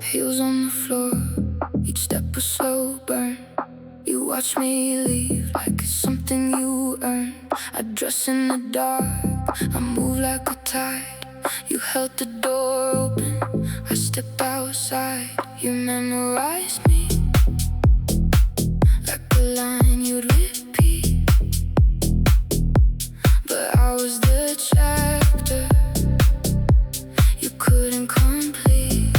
Heels on the floor, each step a slow burn. You watch me leave like it's something you earned. I dress in the dark, I move like a tide. You held the door open, I step outside. You memorized me like a line you'd repeat, but I was the chapter you couldn't complete.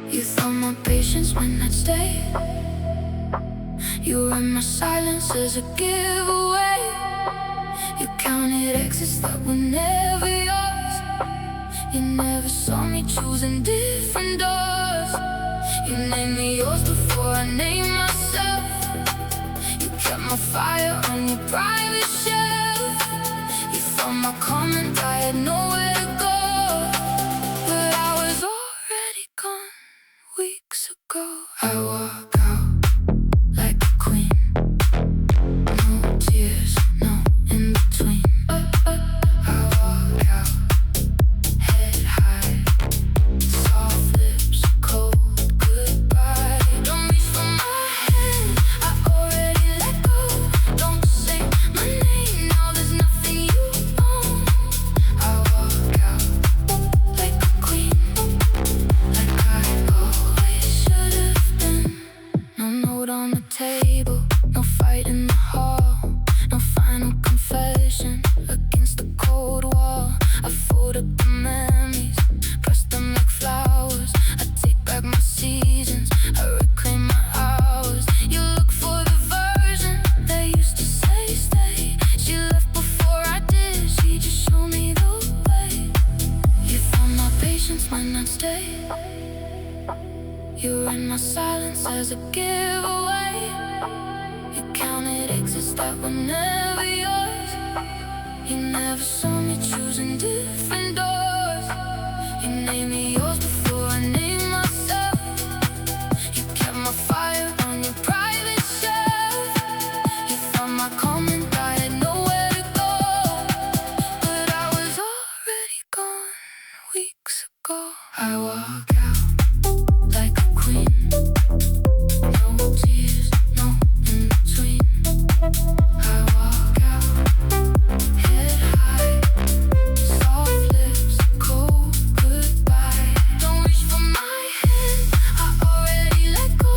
You thought my patience meant I'd stay. You read my silence as a giveaway. You counted exits that were never yours. You never saw me choosing different doors. You named me yours before I named myself. You kept my fire on your private shelf. You thought my comment I had nowhere to go, but I was already gone weeks ago. I walk out like a queen, no tears, no in between. I walk out, head high, soft lips, cold goodbye. Don't reach for my hand, I already let go. Don't say my name, now there's nothing you own. I walk out like a queen, like I always should have been. No note on the table, no fight in the hall, no final confession against the cold wall. I fold up the memories, press them like flowers. I take back my seasons, I reclaim my hours. You look for the version that used to say stay. She left before I did, she just showed me the way. You thought my patience might not stay. You read my silence as a giveaway. You counted exits that were never yours. You never saw me choosing different doors. You named me yours before I named myself. You kept my fire on your private shelf. You thought my comment I had nowhere to go, but I was already gone weeks ago. I walk out like a queen, no tears, no in between. I walk out, head high, soft lips, cold goodbye. Don't reach for my hand, I already let go.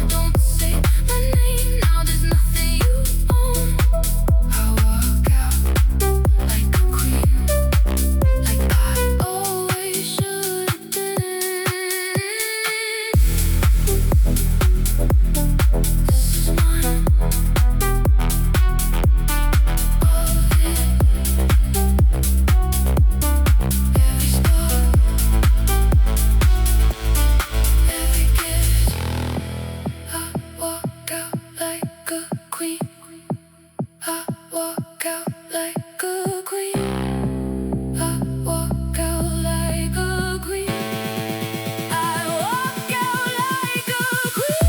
Don't say my name, now there's nothing you own. I walk out like a queen, like I always should have been. This is mine, all of it. Every scar, every kiss. I walk out like a queen. I walk out like a queen. I walk out like a queen. I walk out like a queen.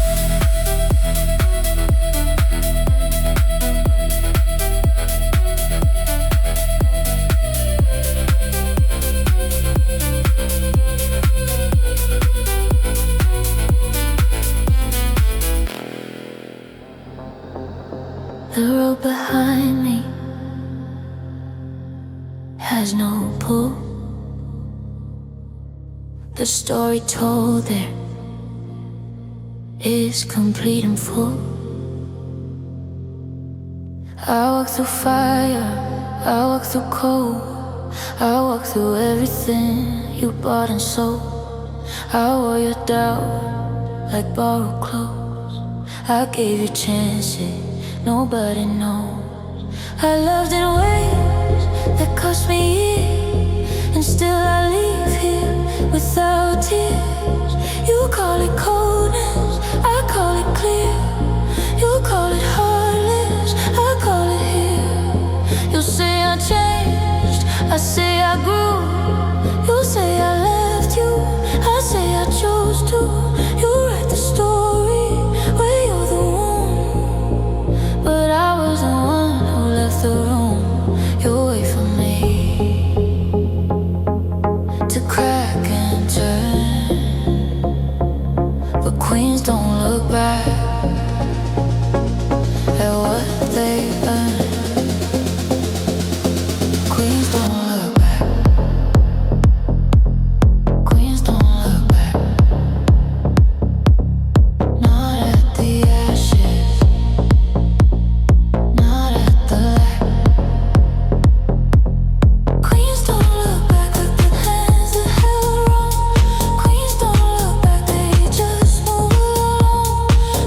The road behind me has no pull. The story told there is complete and full. I walk through fire, I walk through cold, I walk through everything you bought and sold. I wore you down like borrowed clothes. I gave you chances nobody knows. I loved in ways that cost me years, and still I leave here without tears. You call it coldness, I call it clear. You call it heartless, I call it here. You say I changed, I say I grew. You say I left you, I say I chose to. You write the story where you're the one, but I was the one who left the room. You wait for me to crack and turn. Queens don't look back at what they earned. Queens don't look back. Queens don't look back. Not at the ashes, not at the lack. Queens don't look back at the hands that held wrong. Queens don't look back, they just move along.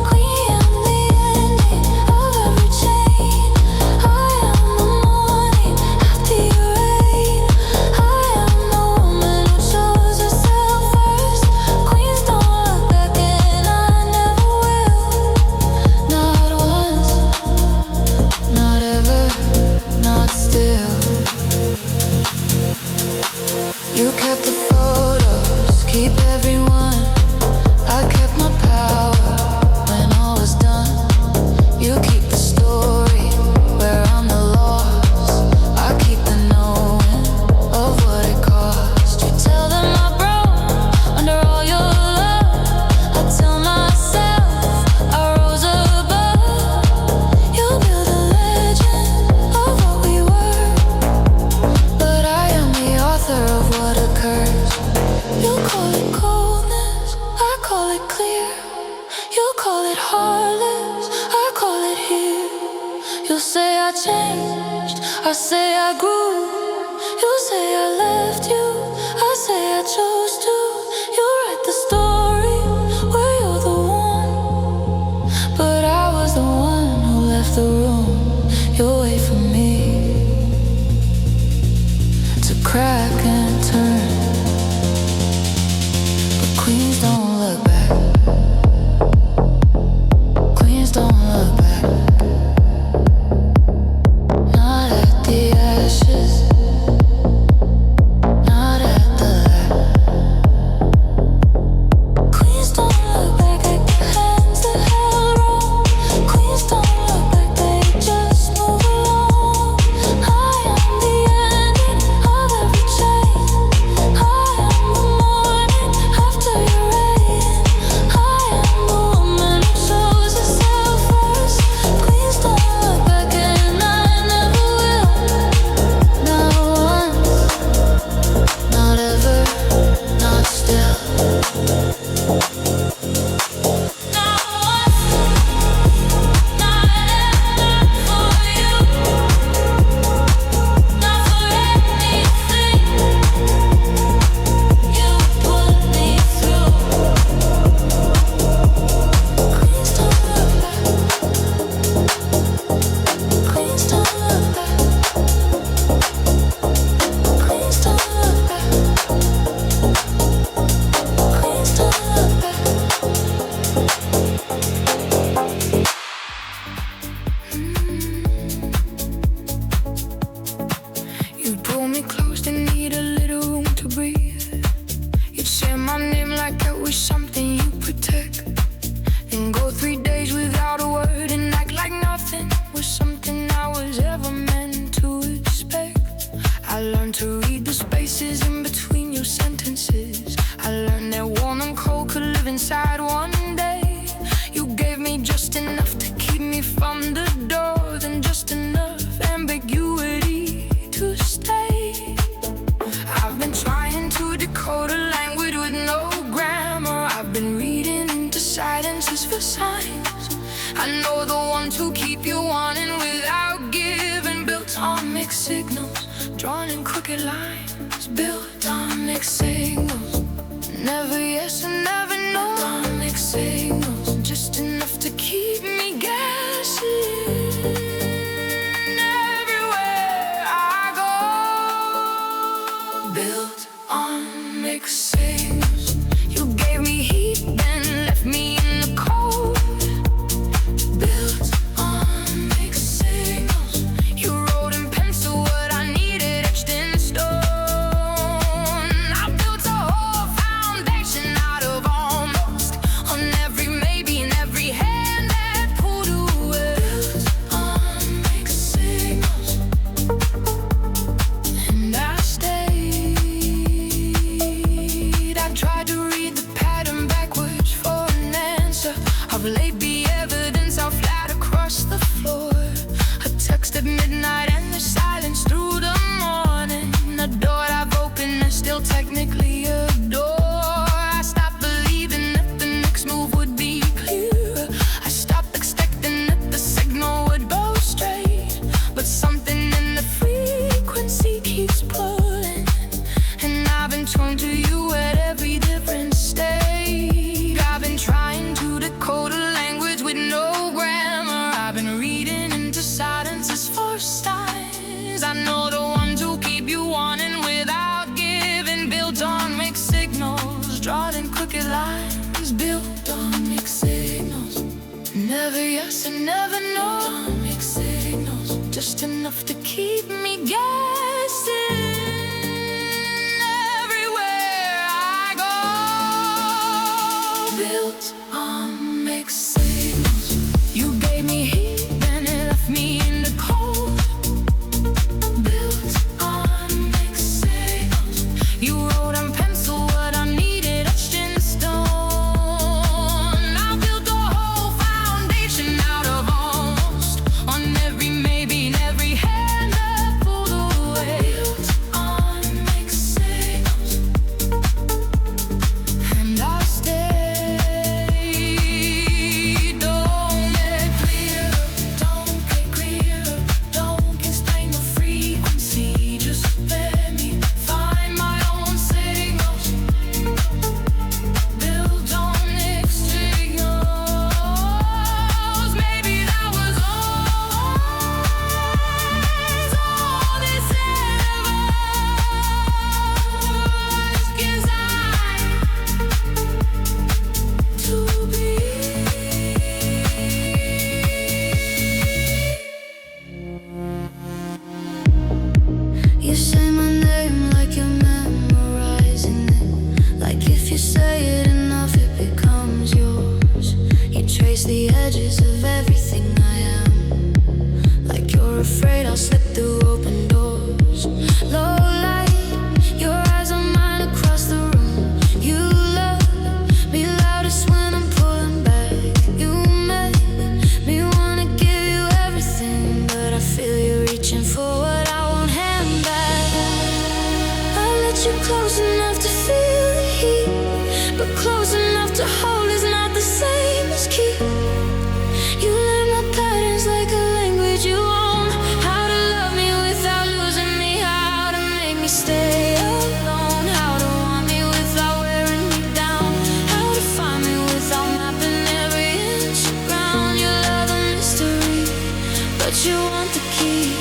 Queen, I'm the ending of every chain. I am the morning after your rain. I am the woman who chose herself first. Queens don't look back and I never will. Not once, not ever, not still. You kept the photos, keep everyone. I kept my power when all was done. You keep the story where I'm the lost. I keep the knowing of what it cost. You tell them I broke under all your love. I tell myself I rose above. You build a legend of what we were, but I am the author of what occurs. You call it coldness, I call it clear. You call it heartless, I call it here. You say I changed, I say I grew. You say I left you, I say I chose to. You write the story where you're the one, but I was the one who left the room. You wait for me to crack and turn. But queens don't look back. Queens don't look back. Not at the ashes, not at the lack. Queens don't look back at the hands that held wrong. Queens don't look back, they just move along. I am the ending of every chain. I am the morning after your rain. I am the woman who chose herself first. Queens don't look back and I never will. Not once, not ever, not still. Not once, not ever, not for you, not for anything you put me through. Queens don't look back. Queens don't look back. Queens don't look back. Queens don't look back. You'd pull me close to need a little room to breathe. You'd say my name like it was something you protect. Then go 3 days without a word and act like nothing was something I was ever meant to expect. I learned to read the spaces in between your sentences. I learned that warm and cold could live inside one day. You gave me just enough to keep me from the door, then just enough ambiguity to stay. I've been trying to decode a language with no grammar. I've been reading into silences for signs. I know the ones who keep you wanting without giving. Built on mixed signals, drawn in crooked lines. Built on mixed signals, never yes and never no. On mixed signals, just enough to keep me guessing. Everywhere I go, built on mixed signals. You gave me heat, then left me in the cold. Built on mixed signals. You wrote in pencil what I needed etched in stone. I built a whole foundation out of almost, on every maybe and every hand that pulled away. Built on mixed signals, and I stayed. I tried tone to you at every different stage. I've been trying to decode a language with no grammar. I've been reading into silences for styles. I know the ones who keep you wanting without giving. Built on mixed signals, drawn in crooked lines. Built on mixed signals. Never yes and never no. Built on mixed signals. Just enough to keep me guessing. Built on mixed signals. You gave me heat, then it left me in the cold. Built on mixed signals. You wrote on pencil what I needed etched in stone. I built a whole foundation out of almost, on every maybe and every hand that pulled away. Built on mixed signals. And I stay. You say my name like you're memorizing it. Like if you say it enough, it becomes yours. You trace the edges of everything I am. Like you're afraid I'll slip through open doors. Low light, your eyes are mine across the room. You love me loudest when I'm pulling back. You make me wanna give you everything, but I feel you reaching for what I won't hand back. You're close enough to feel the heat, but close enough to hold is not the same as keep. You learn my patterns like a language you own. How to love me without losing me, how to make me stay alone, how to want me without wearing me down, how to find me without mapping every inch of ground. You love a mystery, but you want the key.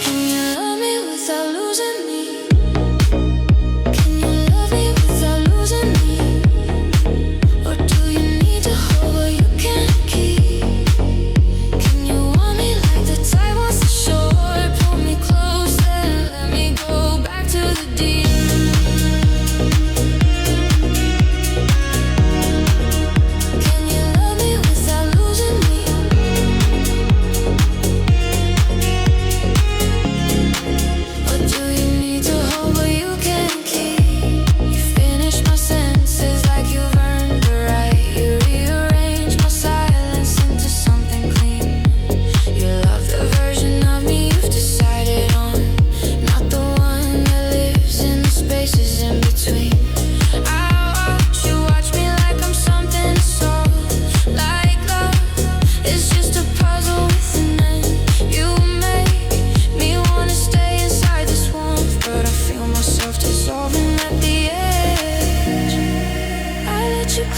Can you love me without losing me?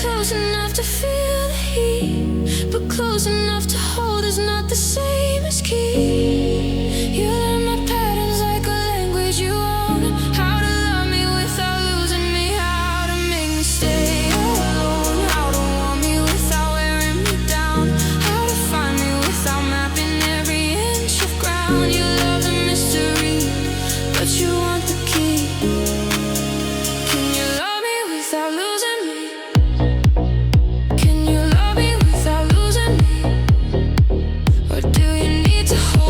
Close enough to feel the heat, but close enough to hold is not the same as keep. You learn my patterns like a language you own. How to love me without losing me, how to make me stay alone, how to want me without wearing me down, how to find me without mapping every inch of ground. You love the mystery, but you want the key. Can you love me without losing me? Can you love me without losing me? Or do you need to hold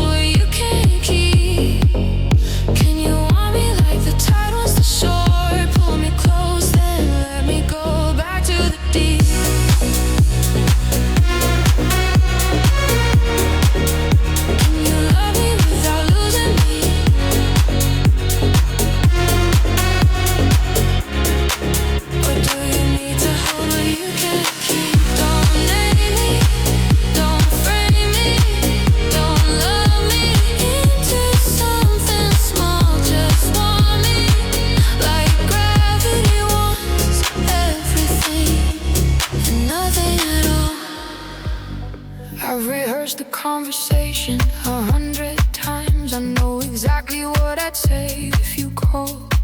the conversation 100 times. I know exactly what I'd say if you called.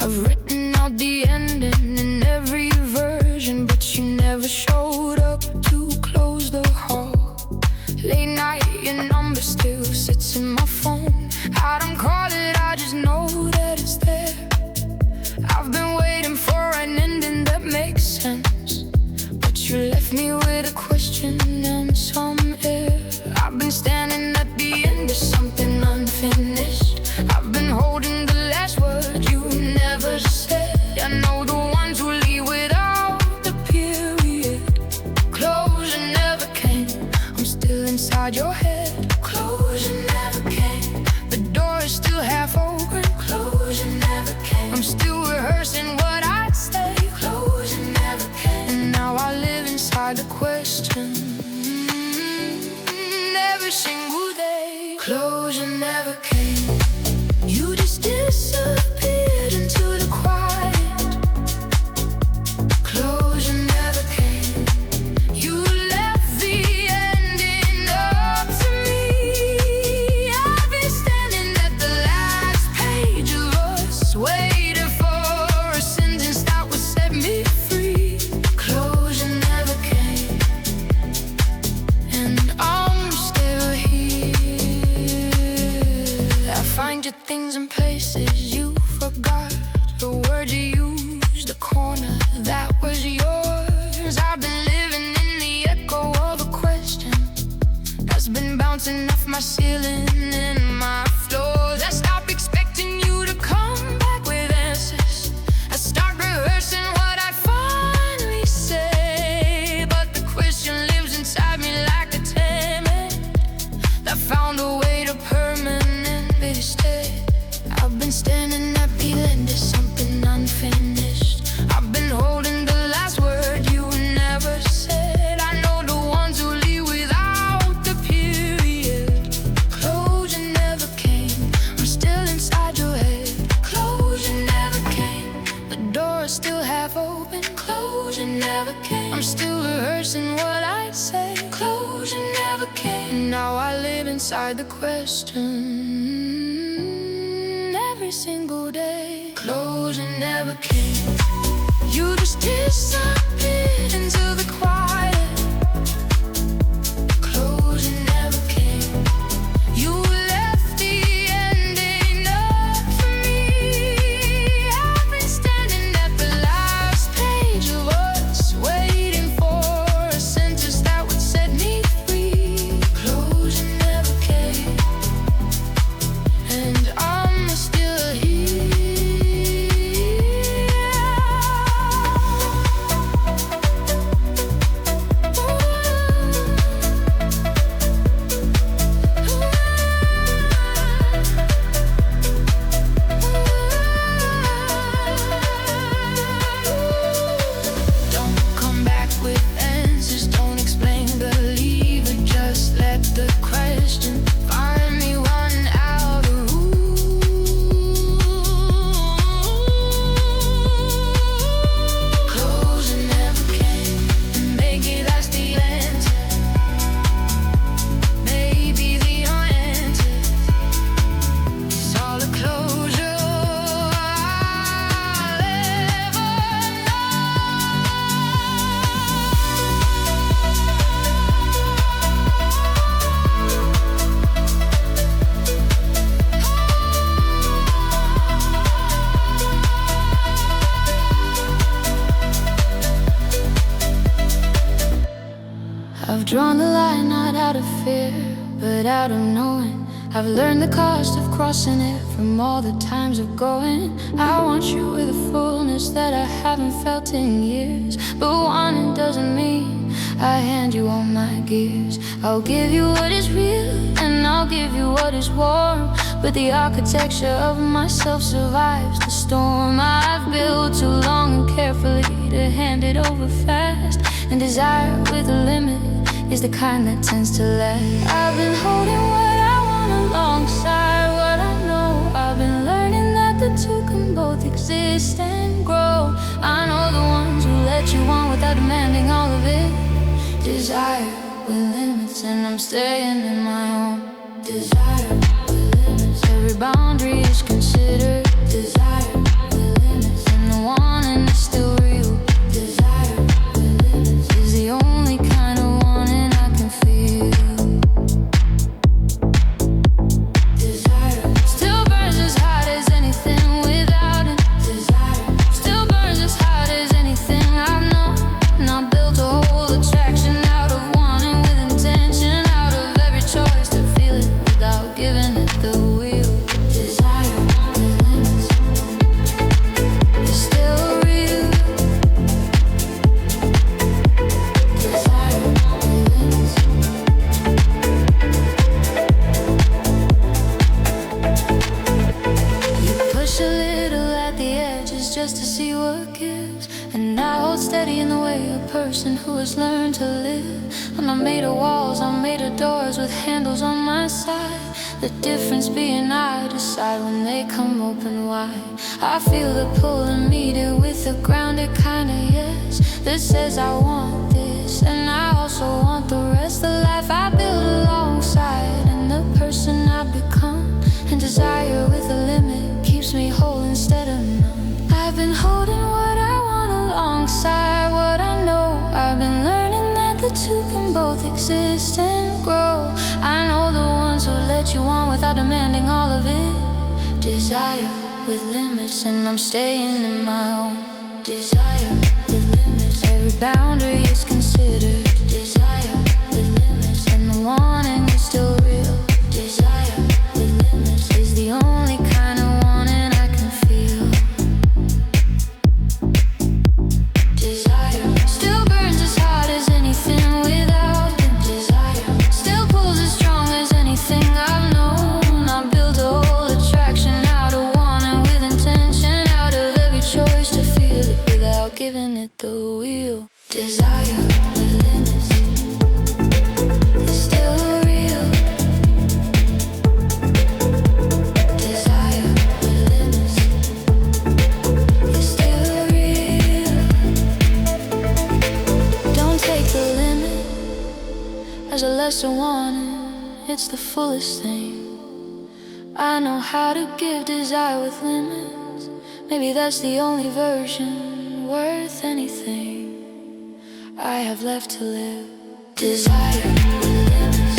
I've written out the ending in every version, but you never showed up to close the hall. Late night, your number still sits in my phone. I don't call it, I just know that it's there. I've been waiting for an ending that makes sense, but you left me with a question and some air. I've been standing at the end of something unfinished. I've been holding the last word you never said. I know the ones who leave without the period. Closure never came. I'm still inside your head. Closure never came. The door is still half open. Closure never came. I'm still rehearsing what I'd say. Closure never came. And now I live inside the question every single day. Closure never came. You just disappeared into the quiet. Closure never came. You left the ending up to me. I've been standing at the last page of us, waiting for a sentence that would set me free. Closure never came, and I'm still here. I find your things in places you forgot, the words you used, the corner that was yours. I've been living in the echo of a question that's been bouncing off my ceiling and my floors. I stop expecting you to come back with answers. I start rehearsing what I finally say, but the question lives inside me like a tenement that found a way to permanently stay. I've been standing at the end of something unfinished. I've been holding the last word you never said. I know the ones who leave without the period. Closure never came. I'm still inside your head. Closure never came. The door is still half open. Closure never came. I'm still rehearsing what I'd say. Closure never came. Now I live inside the question every single day. Closure never came. You just disappeared into the quiet. Closure never came. You left the ending up for me. I've been standing at the last page of us, waiting for a sentence that would set me free. Closure never came, and I'm still here. Don't come back with answers, don't explain, believe it, just let the question find me one out of Closure never came, and maybe that's the answer. Maybe the unanswered is all the closure I'll ever I've drawn the line not out of fear, but out of knowing. I've learned the cost of crossing it from all the times of going. I want you with a fullness that I haven't felt in years, but wanting doesn't mean I hand you all my gears. I'll give you what is real, and I'll give you what is warm, but the architecture of myself survives the storm. I've built too long and carefully to hand it over fast, and desire with a limit is the kind that tends to last. I've been holding what I want alongside what I know. I've been learning that the two can both exist and grow. I know the ones who let you on without demanding all of it. Desire with limits, and I'm staying in my own. Desire with limits. Every boundary is considered. Desire with limits, and the wanting is still real. Desire with limits is the only kind of wanting I can feel. Desire still burns as hot as anything without it. Desire still burns as hot as anything I've known. And I built a whole attraction out of wanting with intention, out of every choice to feel it without giving it the wheel. Desire with limits is still real. Desire with limits. You push a little at the edges just to see what gives, and I hold steady in the way, a person who has learned to live. I'm not made of walls, I'm made of doors with handles on my side. The difference being I decide when they come open wide. I feel the pull and meet it with a grounded kind of yes that says I want this, and I also want the rest of life I build alongside, and the person I've become. And desire with a limit keeps me whole instead of numb. I've been holding what I want alongside what I know. I've been learning that the two can both exist and grow. I know the ones who let you on without demanding all of it. Desire with limits, and I'm staying in my own. Desire with limits. Every boundary is considered. Desire with limits, and the wanting is still real. Desire with limits is the only kind of wanting I can feel. Desire still burns as hot as anything without it. Desire still pulls as strong as anything I've known. I built a whole attraction out of wanting with intention, out of every choice to feel it without giving it the wheel. Desire with limits is still real. Desire with limits is still real. Don't take the limit as a lesser wanting, it's the fullest thing. I know how to give desire with limits. Maybe that's the only version worth anything I have left to live. Desire with limits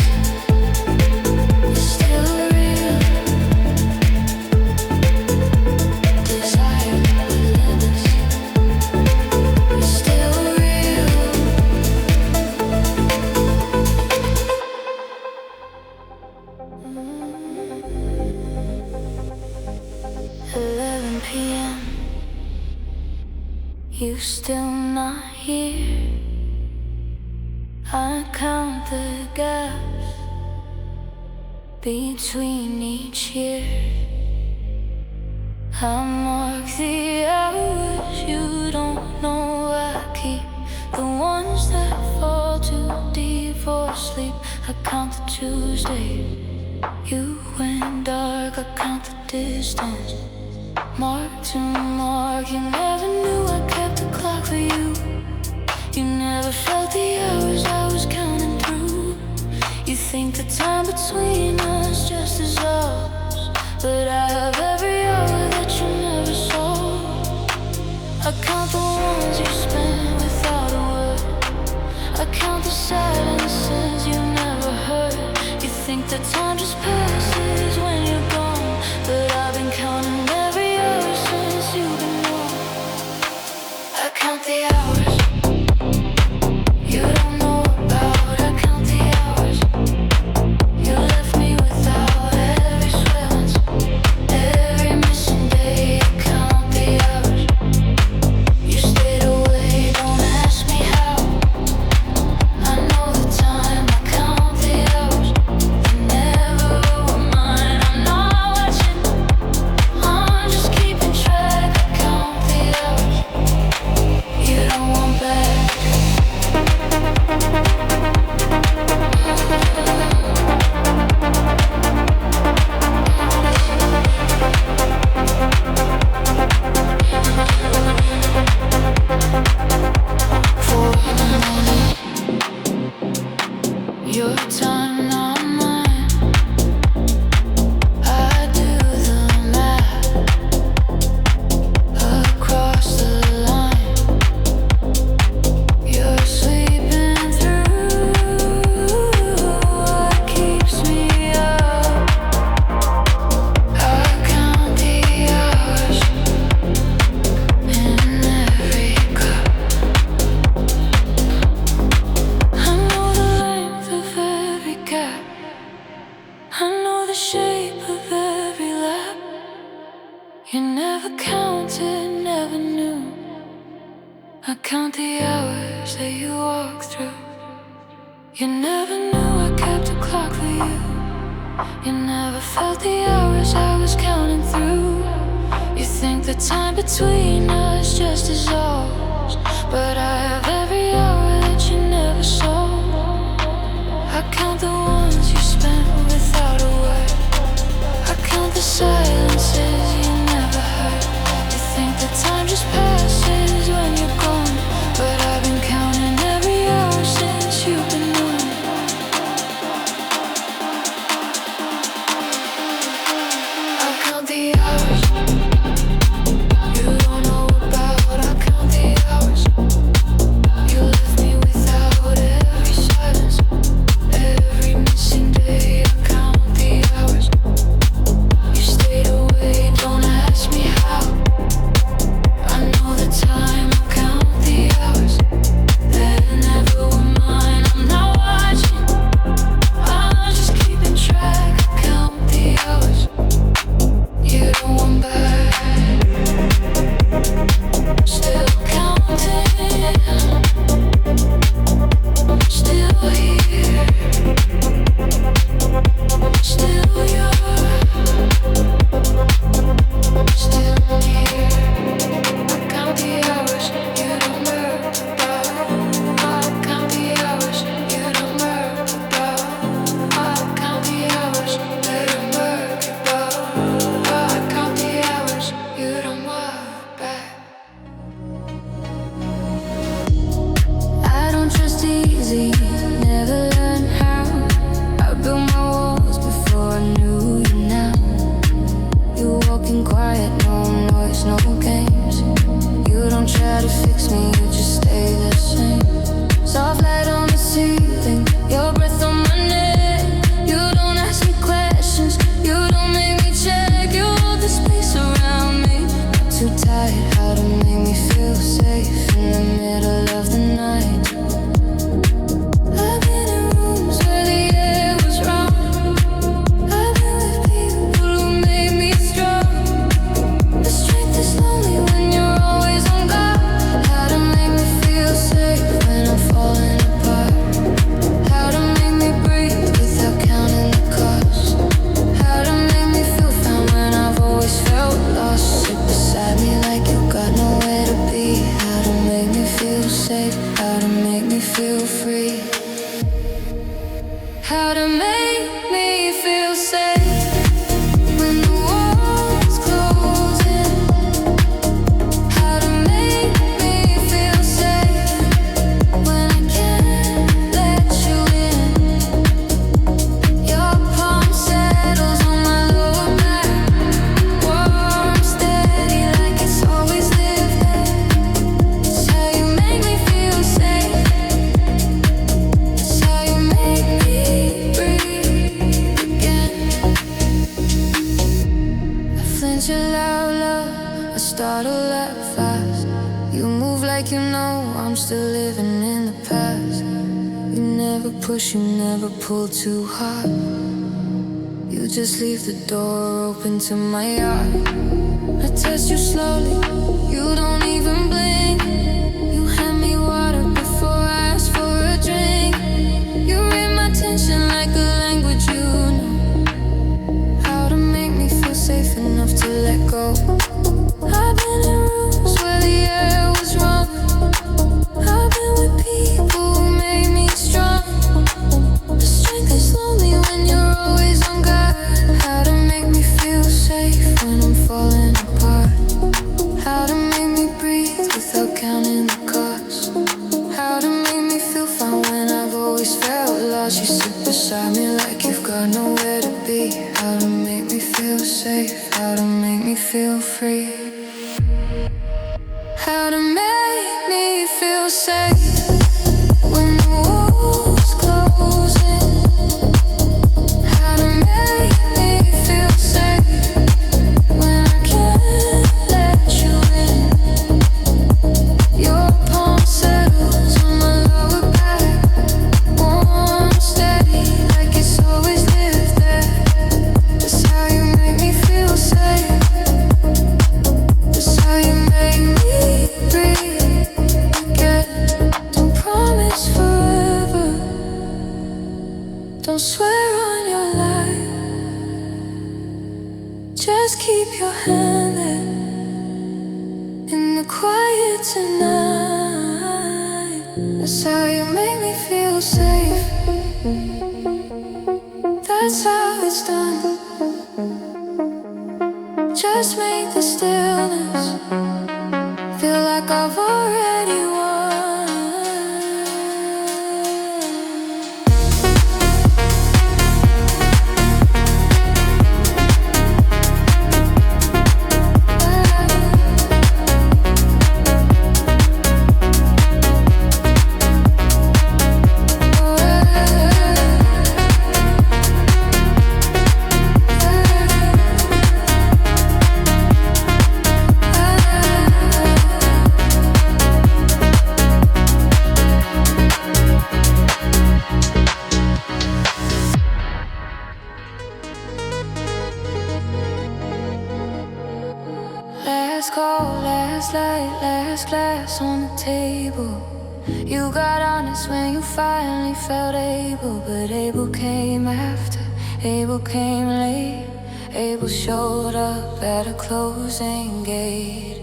is still real. Desire with limits is still real. 11 p.m. You still not here. I count the gaps between each year. I mark the hours you don't know. I keep the ones that fall too deep for sleep. I count the Tuesdays you went dark. I count the distance, mark to mark. You never knew I kept the clock for you. You never felt the hours I was counting through. You think the time between us just is ours, but I have every hour that you never saw. I count the ones you spent without a word. I count the silences you never heard. You think the time just passes when you're gone, but I've been counting every hour since you've been gone. I count the hours you don't know about. I count the hours you left me without. Every swear once, every missing counted, never knew. I count the hours that you walk through. You never knew I kept a clock for you. You never felt the hours I was counting through. You think the time between us just dissolves, but I have every hour that you never saw. I count the ones you spent without a word. I count the silences you never heard. You think the time just passes when you're gone, but I've been counting every hour since you've been gone. I count the hours you don't know about. I count the hours you left me without every silence, every missing day. I count the hours you stayed away. Don't ask me how. I know the time. I count the hours that never were mine. I'm not watching, I'm just keeping track. I count the hours you don't want back. Still counting, still here, still yours, still near. I count the hours you don't worry about. I count the hours you don't worry about. I count the hours that don't worry about. I count the hours you don't want back. I don't trust easy, never learned how. I built my walls before I knew you now. You walking quiet, no noise, no games. You don't try to fix me, you just stay the same. Soft light on the ceiling, your breath on my neck. You don't ask me questions, you don't make me check. You hold the space around me, not too tight. How to make me feel safe in the middle of the night. I've been in rooms where the air was wrong. I've been with people who made me strong. The strength is lonely when you're always on guard. How to make me feel safe when I'm falling apart. How to make me breathe without counting the cost. How to make me feel found when I've always felt lost. Sit beside me like you got nowhere to be. How to make me feel safe. How to make me feel free. How to make me feel safe when the walls close in. How to make me feel safe when I can't let you in. Your palm settles on my lower back, warm, steady, like it's always lived there. It's how you make me feel safe. It's how you make me breathe again. I flinch at loud love, I startle at fast. You move like you know I'm still living in the past. You never push, you never pull too hard. You just leave the door open to my yard. I test you slowly, you don't even blink. You hand me water before I ask for a drink. You read my tension like a language you know. How to make me feel safe enough to let go. I've been in rooms where the air was wrong. I've been with people who made me strong. The strength is lonely when you're always on guard. How to make me feel safe when I'm falling apart. How to make me breathe without counting the cost. How to make me feel found when I've always felt lost. You sit beside me like you've got nowhere to be. How to make me feel safe. How to make me feel free. How to make me feel safe when the walls close in. How to make me feel safe when I can't let you in. Your palm settles on my lower back, warm, steady, like it's always lived there. That's how you make me feel safe. That's quiet tonight. That's how you make me feel safe. That's how it's done. Just make the stillness feel like I've already won. Last call, last light, last glass on the table. You got honest when you finally felt able, but able came after, able came late. Abel showed up at a closing gate.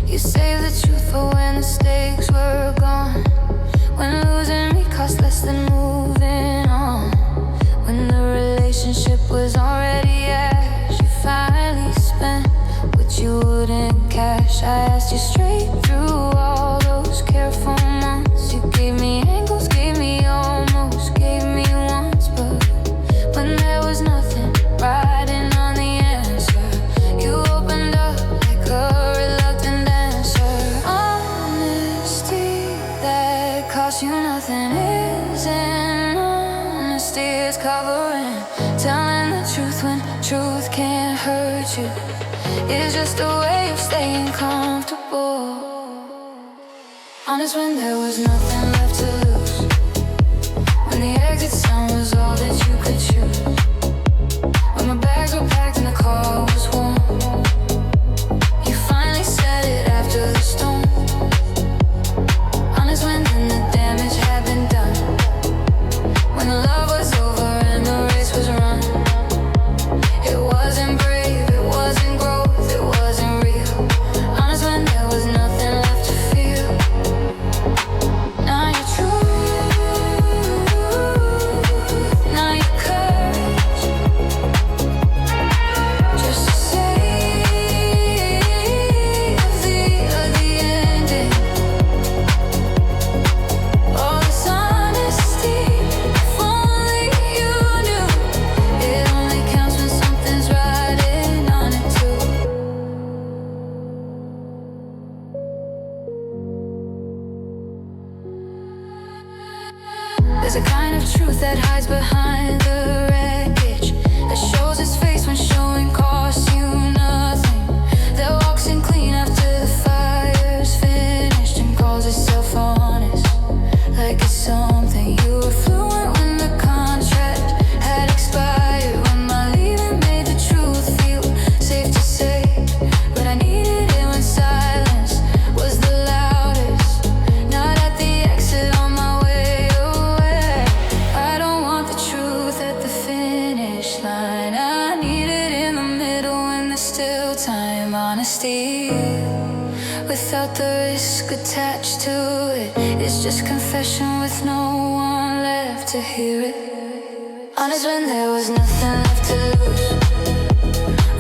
You saved the truth for when the stakes were gone, when losing me cost less than moving on, when the relationship was already ash. You finally spent what you wouldn't cash. I asked you straight through all those careful months. You gave me angles, gave me almost, gave me once, but when there was nothing riding on the answer, you opened up like a reluctant dancer. Honesty that costs you nothing isn't honesty. It's covering, telling the truth when truth can't hurt you. It's just a way of staying comfortable. Honest when there was nothing left to lose, when the exit sound was all that you could choose, when my bags were packed and the car was warm. You finally said it after the storm. Honest when then the damage had been done, when the love was over and the race was run. It wasn't brave, it wasn't growth, it wasn't real. Honest when there was nothing left to feel. Now you're truth, now you're courage, just to save the ending. All this honesty, if only you knew, it only counts when something's riding on it too. There's a kind of truth that hides behind the wreckage, that shows its face when showing costs you nothing, that walks in clean after the fire's finished and calls itself honest, like it's something. You were fluent when the contract had expired, when my leaving made the truth feel safe to say, but I needed it when silence was the loudest, not at the exit on my way away. I don't want the truth at the finish line, I need it in the middle when there's still time. Honesty without the risk attached to it, it's just confession with no one left to hear it. Honest when there was nothing left to lose,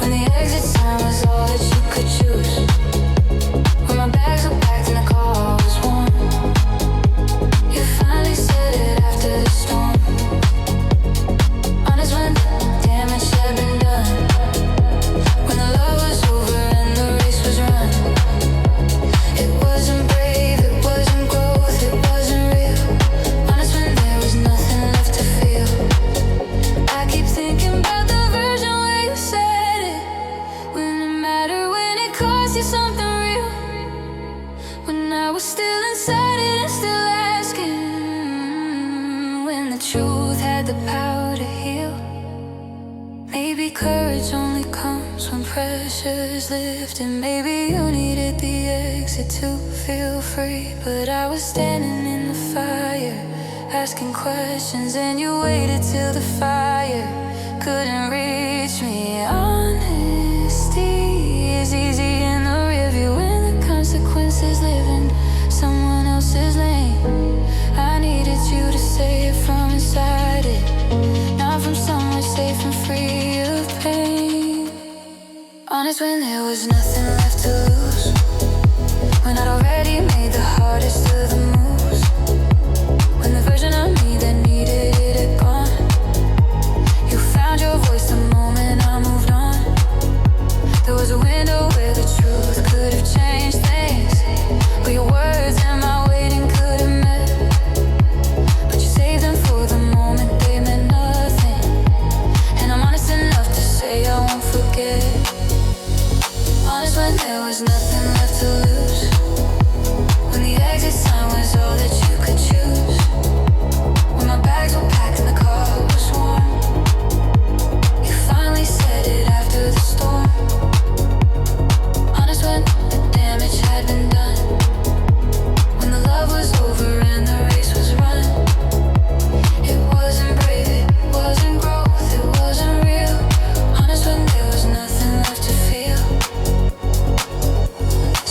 when the exit sign was all that you could choose, when my bags were packed and the car was warm. You finally said it after the storm. Honest when the damage had been done, when the love was over and the race was run. It wasn't brave, it wasn't growth, it wasn't real. Honest when there was nothing left to feel. I keep thinking about the version where you said it, when it mattered, when it cost you something real, when I was still inside it and still asking, when the truth had the power to heal. Maybe courage only comes when pressure's lifted. Maybe you needed the exit to feel free, but I was standing in the fire, asking questions, and you waited till the fire couldn't reach me. Honesty is easy in the rearview when the consequences Honest when there was nothing left to lose, when I'd already made the hardest of the moves, when the version of me that needed it had gone. You found your voice the moment I moved on. There was a window where the truth could have changed things, but your words and my waiting could have met. But you saved them for the moment they meant nothing, and I'm honest enough to say I won't forget. Honest when there was nothing left to lose, when the exit sign was all that you could choose, when my bags were packed and the car was warm. You finally said it after the storm. Honest when the damage had been done, when the love was over and the race was run. It wasn't brave, it wasn't growth, it wasn't real. Honest when there was nothing left to feel.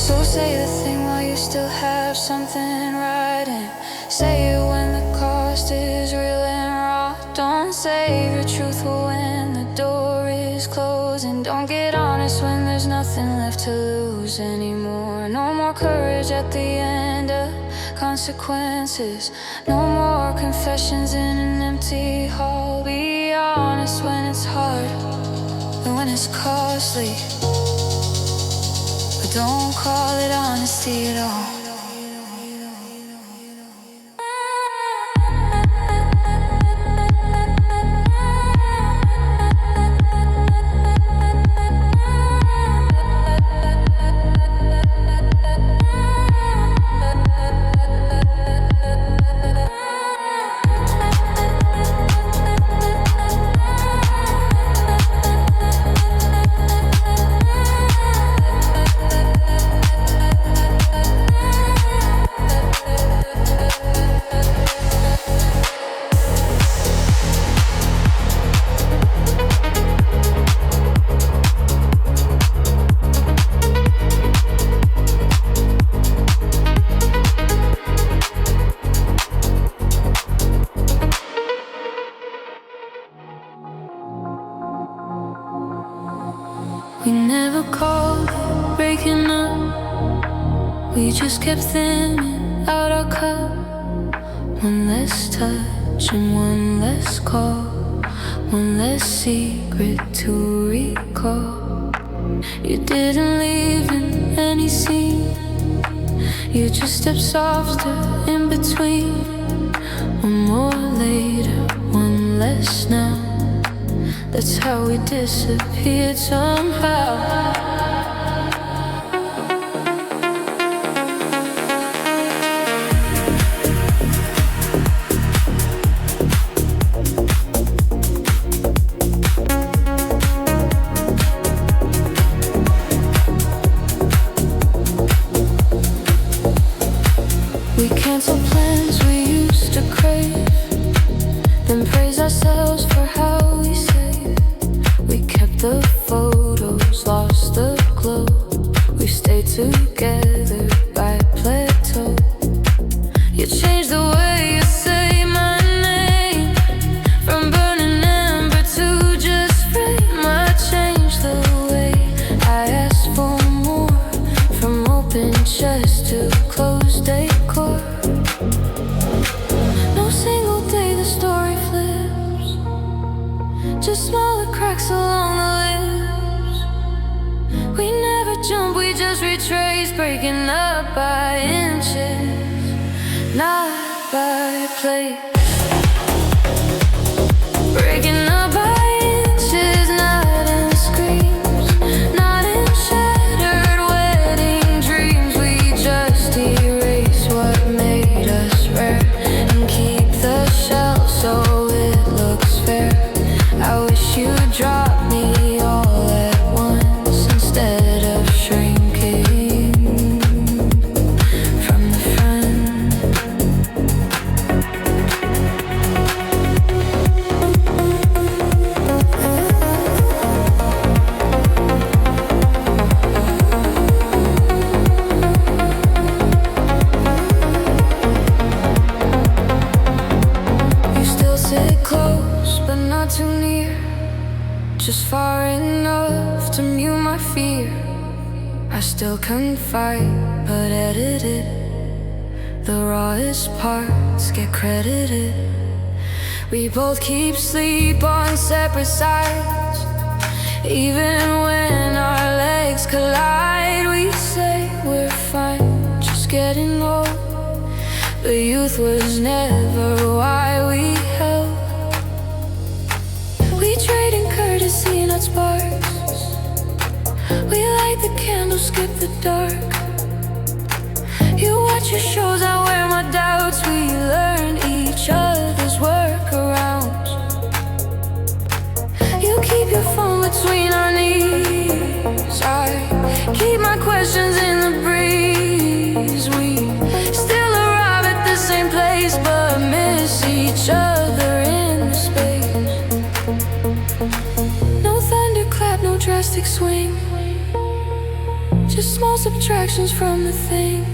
So say the thing while you still have something riding. Say it when the cost is real and raw. Don't save your truth for when the door is closing. Don't get honest when there's nothing left to lose anymore. No more courage at the end of consequences. No more confessions in an empty hall. Be honest when it's hard and when it's costly, but don't call it honesty at all. We never called it breaking up, we just kept thinning out our cup. One less touch and one less call, one less secret to recall. You didn't leave in any scene, you just stepped softer in between. One more later, one less now. That's how we disappeared somehow. We canceled plans we used to crave, then praise ourselves for how we saved. We kept the photos, lost the glow. We stayed together by plateau. You changed the way you say my name, from burning amber to just frame. I changed the way I asked for more, from open chest to closed decor. No single day the story flips, just smaller cracks along the lips. We never jump, we just retrace, breaking up by inches, not by place. Breaking up by inches, not in screams, not in shattered wedding dreams. We just erase what made us rare and keep the shell so it looks fair. I wish you'd drop me all at once instead of shrinking from the front. still confide, but edited. The rawest parts get credited. We both keep sleep on separate sides. Even when our legs collide, we say we're fine, just getting old. But youth was never why we held. We trade in courtesy, not sparks. We light the candle, skip the dark. You watch your shows, I wear my doubts. We learn each other's workarounds. You keep your phone between our knees. I keep my questions in the breeze. We still arrive at the same place, but miss each other in space. No thunderclap, no drastic swing, just small subtractions from the thing.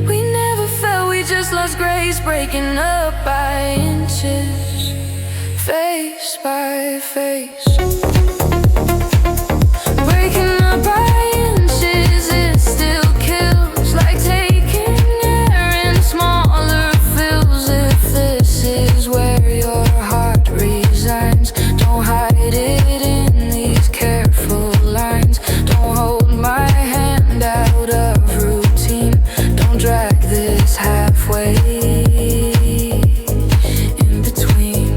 We never fell, we just lost grace, breaking up by inches, face by face. Breaking up by inches, it still kills, like taking air in smaller fills. If this is where your heart resigns, don't hide it in these careful lines. Don't hold my hand out of routine. Don't drag this halfway in between.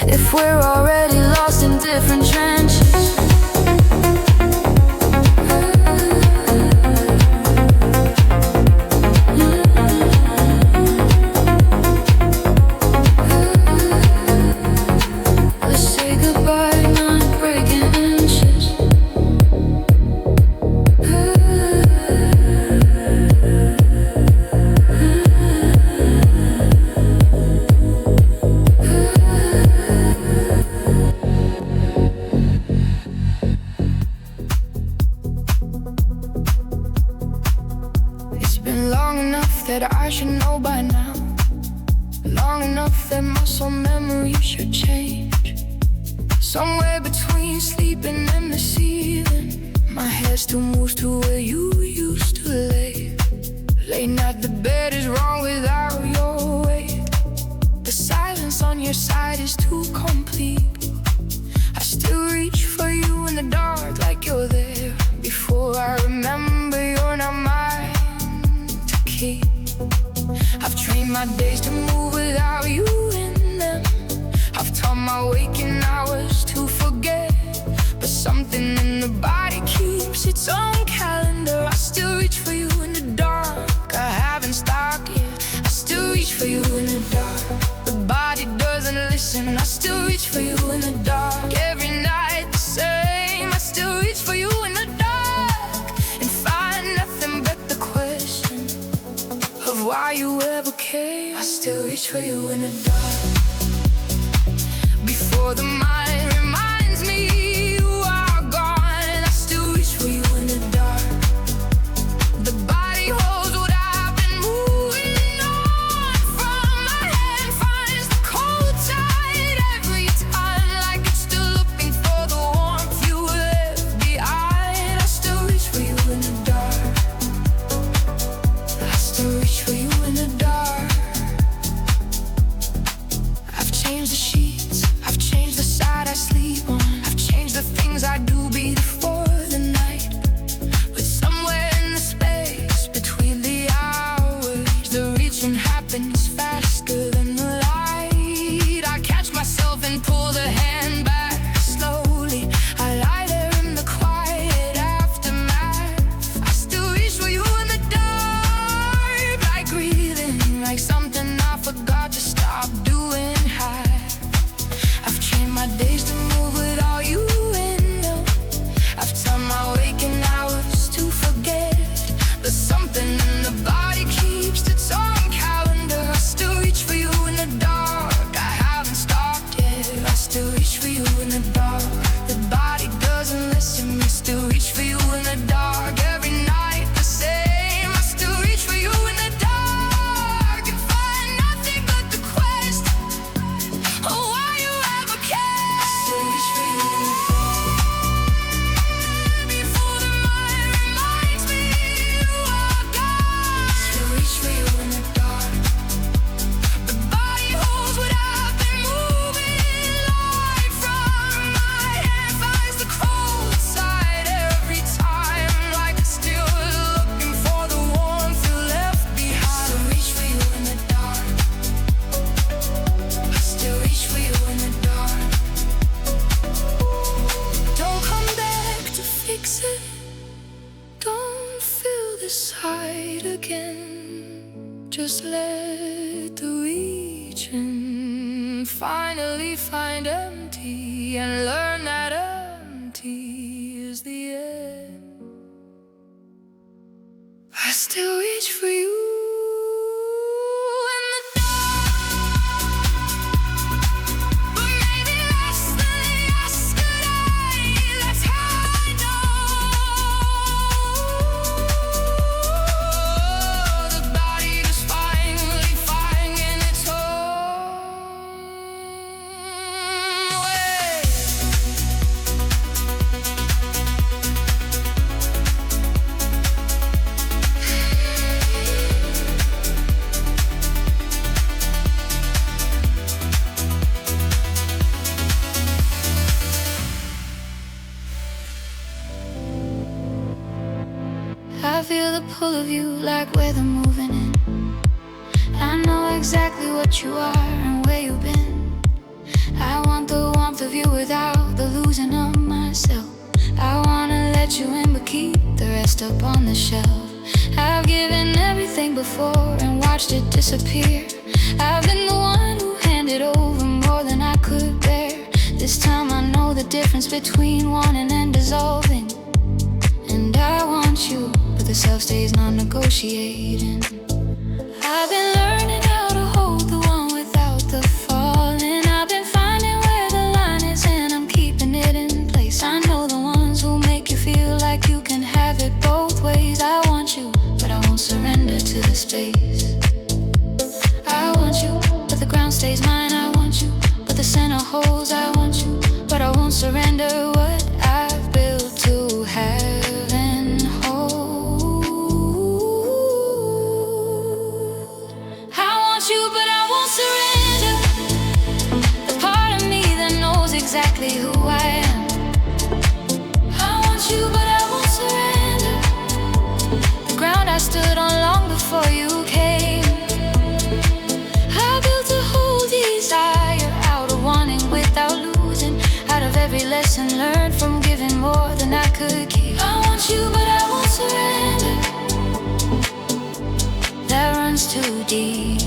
If we're already lost in different trenches, let's say goodbye, not breaking inches. It's been long enough that I should know by now. Long enough that muscle memory should change. Somewhere between sleeping and deceiving, my head still moves to where you used to lay. Late night, the bed is wrong without your weight. The silence on your side is too complete. I still reach for you in the dark like you're there. Before I remember, you're not mine to keep. I've trained my days to move without you in them. I've taught my waking hours to forget. But something in the body keeps its own calendar. I still reach for you in the dark. I haven't stopped yet. I still reach for you in the dark. The body doesn't listen. I still reach for you in the dark. Every night the same. I still reach for you in the dark and find nothing but the question of why you ever came. I still reach for you in the dark. Before the mind reminds me you are gone, I still reach for you in the dark. The body holds what I've been moving on from. My hand finds the cold tide every time, like it's still looking for the warmth you left behind. I still reach for you in the dark. I still reach for you in the dark. I've changed the sheets, I've changed the side this side again. Just let the region finally find empty and learn that empty is the end. I still reach for you. I feel the pull of you like weather moving in. I know exactly what you are and where you've been. I want the warmth of you without the losing of myself. I wanna let you in but keep the rest up on the shelf. I've given everything before and watched it disappear. I've been the one who handed over more than I could bear. This time I know the difference between wanting and dissolving. And I want you, but the self stays non-negotiating. I've been learning how to hold the one without the falling. I've been finding where the line is and I'm keeping it in place. I know the ones who make you feel like you can have it both ways. I want you, but I won't surrender to the space. I want you, but the ground stays mine. I want you, but the center holds. I want you, but I won't surrender what I've built to have. Exactly who I am. I want you, but I won't surrender. The ground I stood on long before you came. I built a whole desire out of wanting without losing, out of every lesson learned from giving more than I could keep. I want you, but I won't surrender. That runs too deep.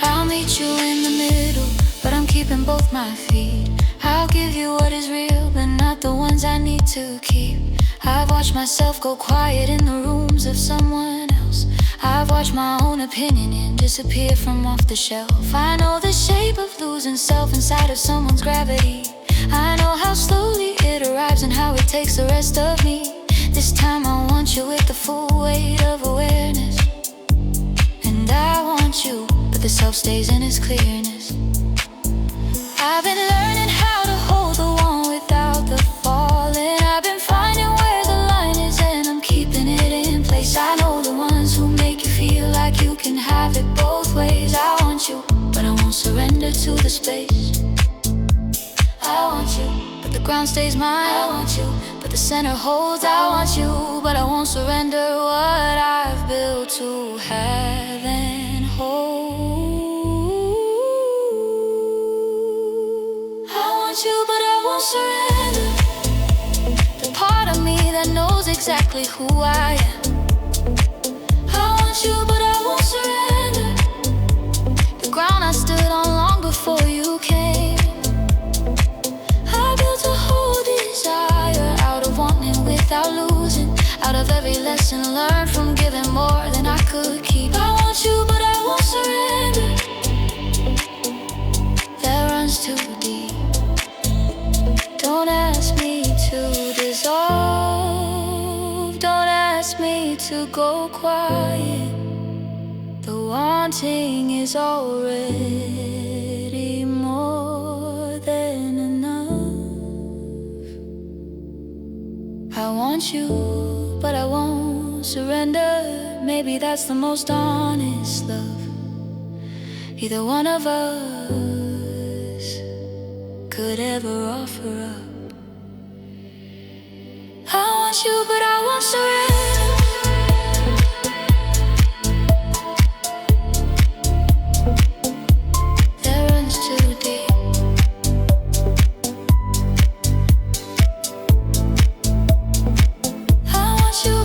I'll meet you in the middle, but I'm keeping both my feet. I'll give you what is real, but not the ones I need to keep. I've watched myself go quiet in the rooms of someone else. I've watched my own opinion disappear from off the shelf. I know the shape of losing self inside of someone's gravity. I know how slowly it arrives and how it takes the rest of me. This time I want you with the full weight of awareness. And I want you, but the self stays in its clearness. I've been learning how to hold the one without the falling. I've been finding where the line is and I'm keeping it in place. I know the ones who make you feel like you can have it both ways. I want you, but I won't surrender to the space. I want you, but the ground stays mine. I want you, but the center holds. I want you, but I won't surrender what I've built to have and hold. You, but I won't surrender. The part of me that knows exactly who I am. I want you, but I won't surrender. The ground I stood on long before you came. I built a whole desire out of wanting without losing, out of every lesson learned from giving more than I could keep. I want you, but I won't surrender. That runs too deep. Don't ask me to dissolve. Don't ask me to go quiet. The wanting is already more than enough. I want you, but I won't surrender. Maybe that's the most honest love either one of us could ever offer up. I want you, but I won't surrender. That runs too deep. I want you,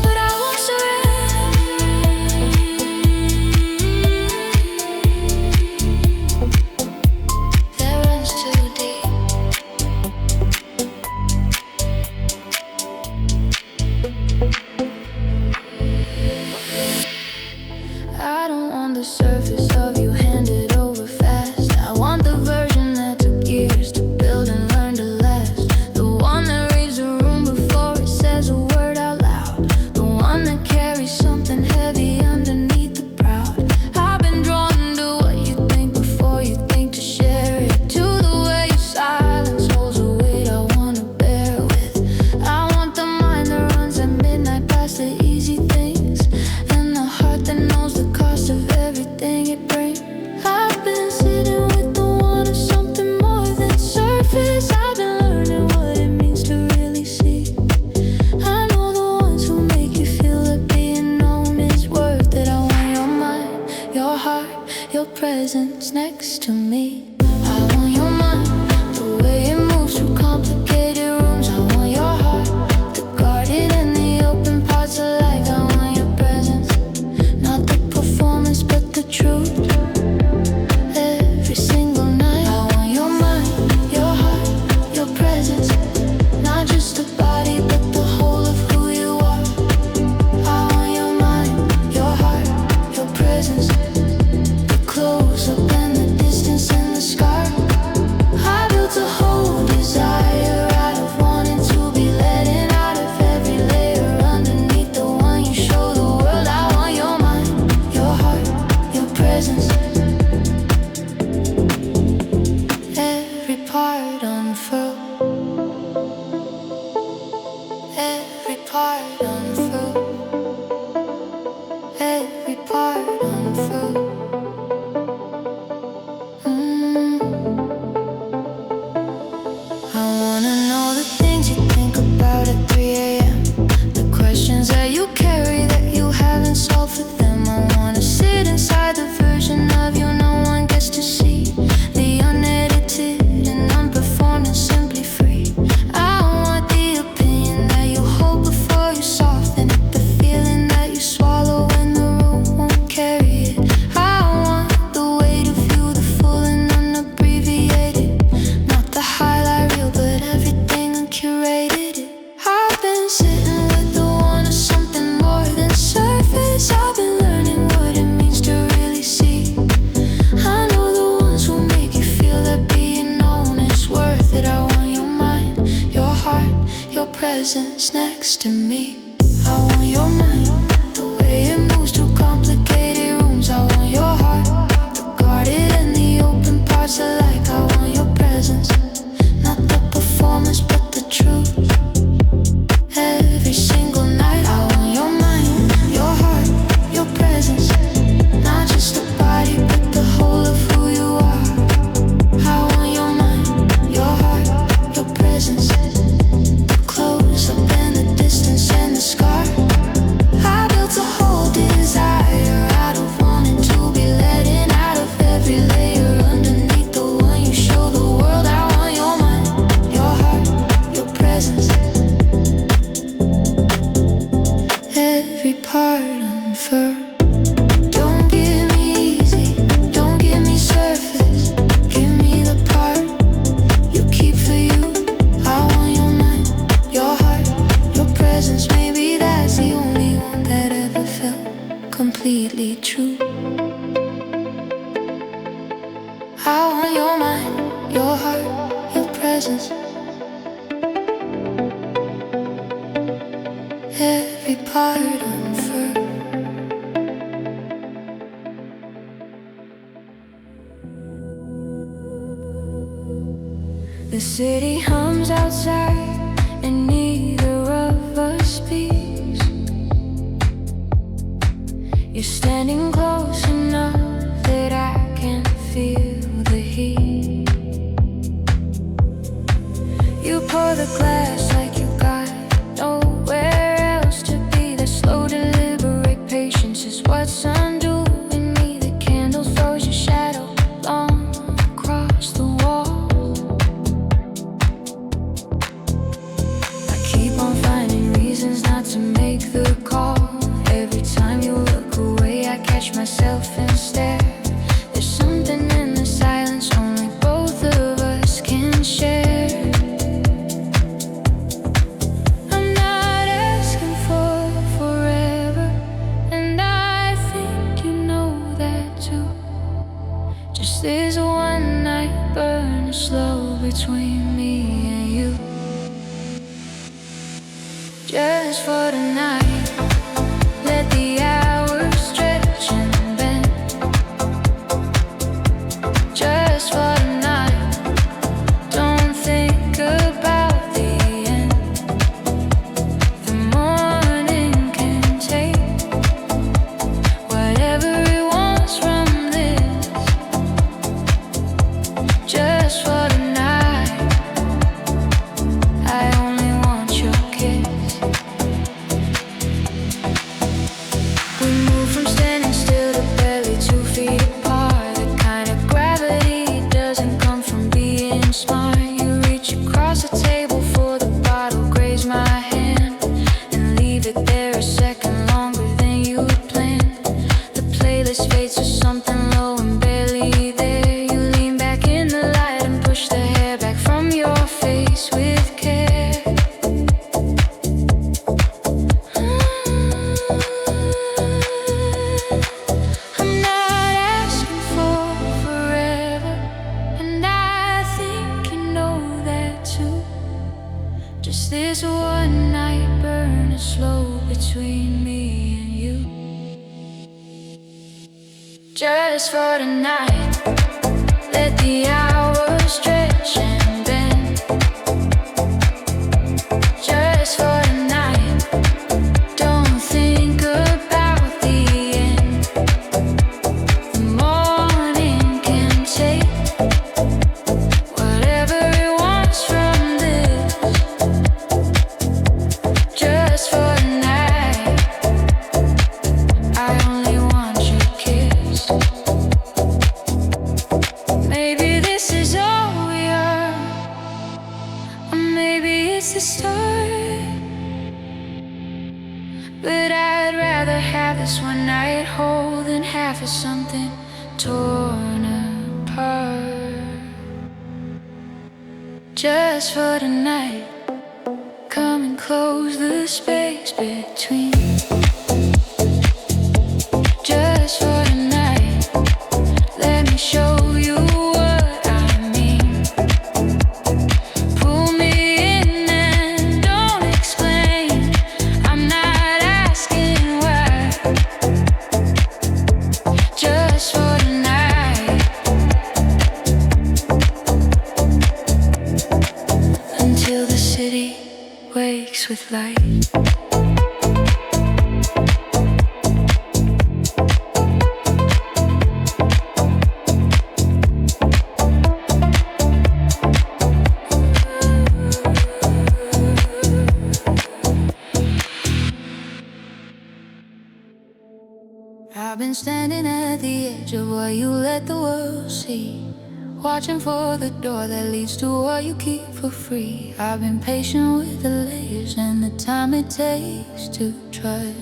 past the easy things, and a heart that knows the cost of everything it brings. I've been sitting with the want of something more than surface. I've been learning what it means to really see. I know the ones who make you feel that being known is worth it. I want your mind, your heart, your presence next to me. I want your mind, the way it moves through complicated rooms. I want your heart, the guarded and the open parts of life. I want your presence, not the performance but the truth. Every single night, I want your mind, your heart, your presence, not just the body but the whole of who you are. I want your mind, your heart, your presence, the close up and the distance and the scar. I built a whole desire out of wanting to be letting out of every layer underneath the one you show the world. I want your mind, your heart, your presence. Every part unfurl, every part unfurl, every part unfurl. I wanna know the things you think about at 3 a.m. The questions that you carry that you haven't solved for them. I wanna sit inside the version of you no one gets to see, the unedited and unperformed and simply free. I want the opinion that you hold before you soften it, the feeling that you swallow when the room won't carry it. I want the weight of you, the full and unabbreviated, not the highlight reel but everything uncurated. I've been sitting with the want of something more than surface. I've been learning what it means to really see. I know the ones who make you feel that being known is worth it. I want your mind, your heart, your presence next to me. I want your mind, the way it moves through complicated rooms. I want your heart, the guarded and the open parts of life. I want your presence, not the performance but the truth. Every single night, I want your mind, your heart, your presence, not just the body but the whole of who you are. I want your mind, your heart, your presence, the close up and the distance and the scar. I built a whole desire out of wanting to be letting out of every layer underneath the one you show the world. I want your mind, your heart, your presence, every part unfurl. Don't give me easy, don't give me surface, give me the part you keep for you. I want your mind, your heart, your presence. Maybe that's the only one that ever felt completely true. I want your mind, your heart, your presence, every part unfurl. The city hums outside and neither of us speaks. You're standing close enough that I can feel the heat. You pour the glass like you got nowhere else to be. The slow deliberate patience is what's undoing me. The candle throws your shadow long across the wall. I keep on finding reasons not to make the call. Every time you look away, I catch there a second longer than you had planned. The playlist fades to something low and barely there. You lean back in the light and push the hair back from your face with care. I'm not asking for forever, and I think you know that too. Just this one night burning slow between me and you. Just for tonight, let the hours stretch and bend. Just for tonight, don't think about the end. The morning can take whatever it wants from this. Just for tonight, I only want your kiss. Maybe this is all we are, or maybe it's the start. But I'd rather have this one night whole than half of something torn apart. Just for tonight, come and close the space between. Just for tonight, let me show you what I mean. Pull me in and don't explain. I'm not asking why. Just for tonight, until the city wakes with light. I've been standing at the edge of what you let the world see, watching for the door that leads to what you keep for free. I've been patient with the layers and the time it takes to trust.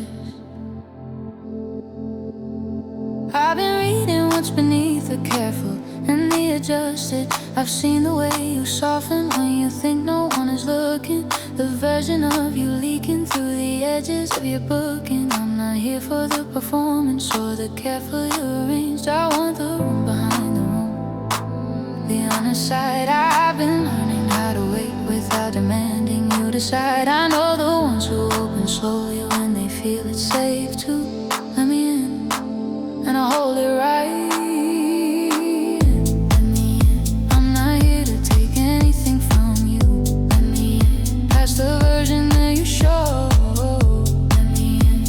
I've been reading what's beneath the careful and the adjusted. I've seen the way you soften when you think no one is looking, the version of you leaking through the edges of your booking. I'm not here for the performance or the carefully arranged. I want the room behind the room, the honest side. I've been learning how to wait without demanding you decide. I know the ones who open slowly when they feel it's safe to let me in, and I hold it right. Let me in. I'm not here to take anything from you. Let me in. Past the version that you show. Let me in.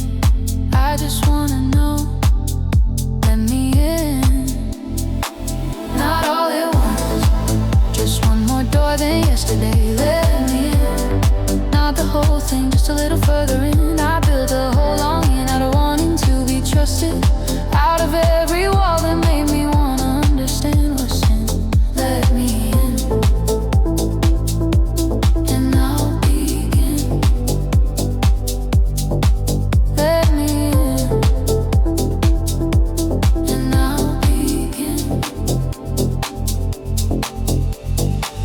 I just wanna know. Let me in. Not all at once, just one more door than yesterday. Let me in. Not the whole thing, just a little further in. I built a whole longing out of wanting to be trusted, out of every wall that made me wanna understand what's in. Let me in, and I'll begin. Let me in, and I'll begin.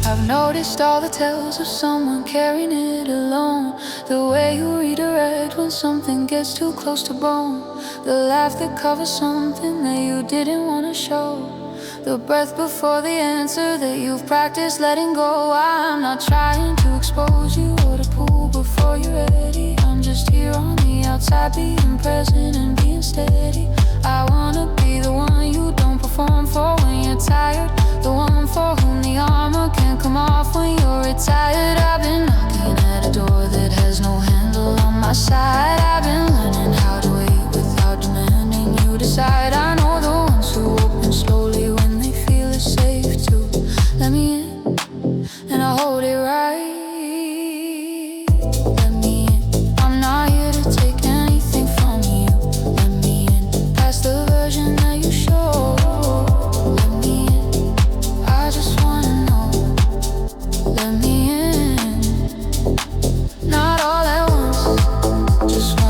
I've noticed all the tells of someone carrying it alone, the way you redirect when something gets too close to bone, the laugh that covers something that you didn't want to show, the breath before the answer that you've practiced letting go. I'm not trying to expose you or to pull before you're ready. I'm just here on the outside, being present and being steady. I wanna be the one you don't perform for when you're tired, the one for whom the armor can't come off when you're retired. I've been knocking at a door that has no handle on my side. I've been learning how to wait without demanding you decide. I know the ones who open slowly when they feel it's safe to let me in, and I hold it right. Let me in. I'm not here to take anything from you. Let me in. Past the version that you show. Let me in. I just wanna know. Let me in. Not all at once, just one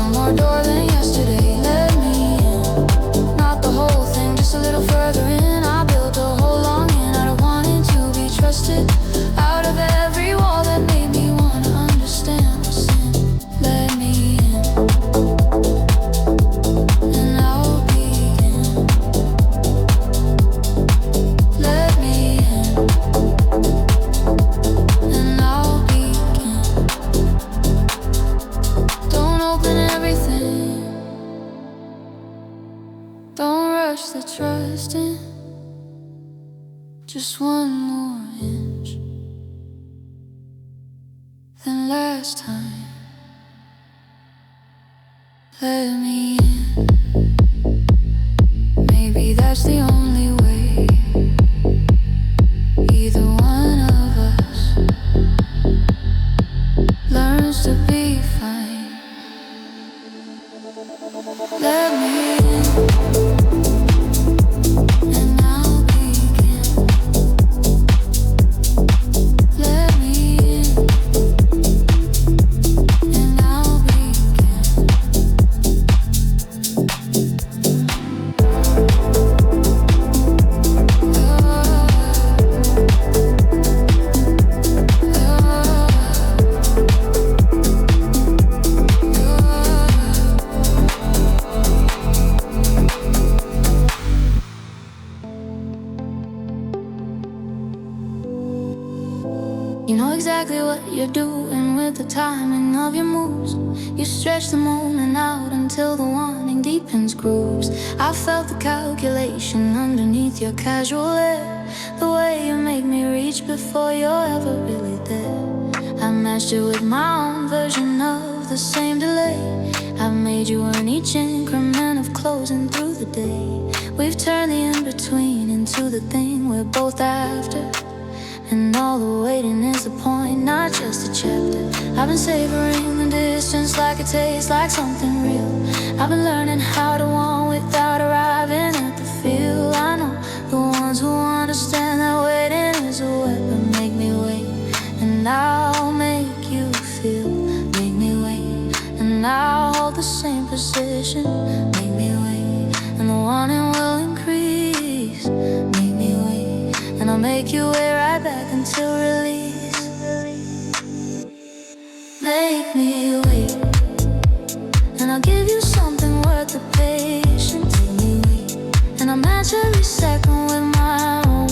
rush the trust in. Just one more inch than last time. Let me in. Maybe that's the only way. Either one of us learns to be fine. Let me in, and I'll begin. Let me in, and I'll begin. You know exactly what you're doing with the timing of your moves. You stretch the moment out until the wanting deepens grooves. I felt the calculation underneath your casual air, the way you make me reach before you're ever really there. I matched it with my own version of the same delay. I've made you earn each increment of closing through the day. We've turned the in-between into the thing we're both after. And all the waiting is the point, not just a chapter. I've been savoring the distance like it tastes like something real. I've been learning how to want without arriving at the feel. I know the ones who understand that waiting is a weapon. Make me wait, and I'll make you feel. Make me wait, and I'll hold the same position. Make me wait, and the wanting will increase. Make me wait, and I'll make you wait right back until release. Make me wait, and I'll give you something worth the patience. Make me wait, and I'll match every second with my own.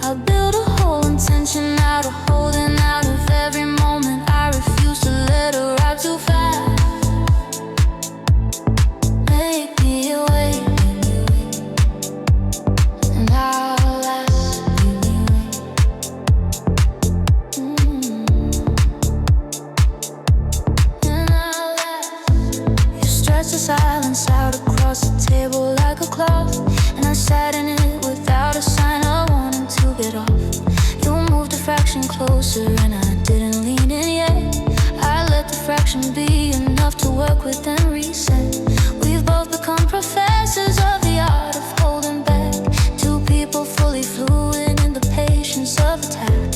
I'll build a whole intention out of holding out of every moment. I refuse to let her arrive too fast. Make me wait, and I'll last. The silence out across the table like a cloth, and I sat in it without a sign of wanting to get off. You moved a fraction closer and I didn't lean in yet. I let the fraction be enough to work with and reset. We've both become professors of the art of holding back. Two people fully fluent in the patience of attack.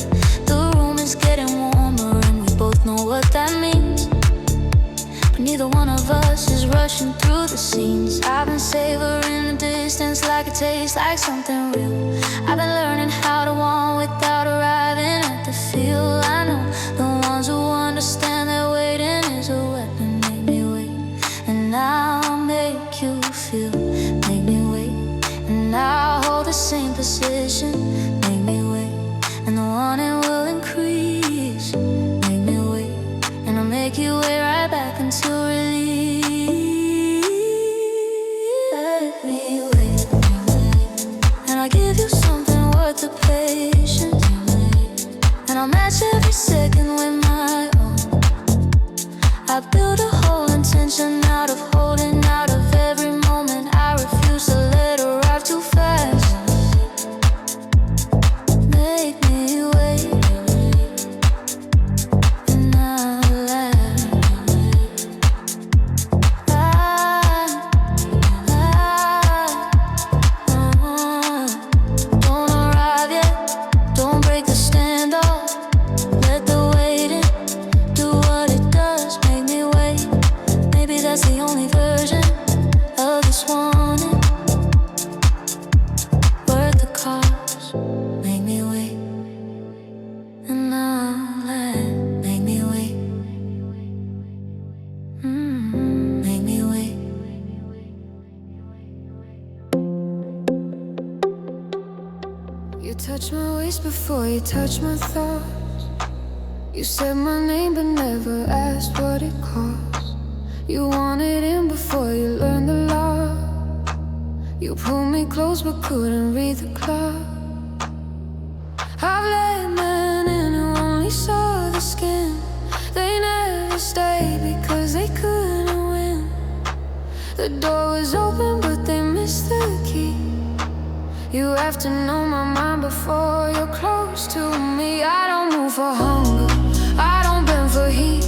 The room is getting warmer and we both know what that means. Neither one of us is rushing through the scenes. I've been savoring the distance like it tastes like something real. I've been learning how to want without arriving at the feel. I know the ones who understand that waiting is a weapon. Make me wait, and I'll make you feel. Make me wait, and I'll hold the same position. Make me wait, and the wanting will increase. Make me wait, and I'll make you wait right back until release. Let me wait, and I'll give you something worth the patience. And I'll match every second with my own. I build a whole intention out of holding out of every moment. I refuse to let her arrive too fast. Make me wait, and I'll last. Don't arrive yet, don't break the standoff. Let the waiting do what it does. Make me wait, maybe that's the only version of this wanting worth the cost. Make me wait, and I'll let. Make me wait, make me wait. You touch my waist before you touch my thoughts. You said my name but never asked what it cost. You wanted in before you learned the law. You pulled me close but couldn't read the clock. I've let men in who only saw the skin. They never stayed because they couldn't win. The door was open but they missed the key. You have to know my mind before you're close to me. I don't move for hunger, I don't bend for heat.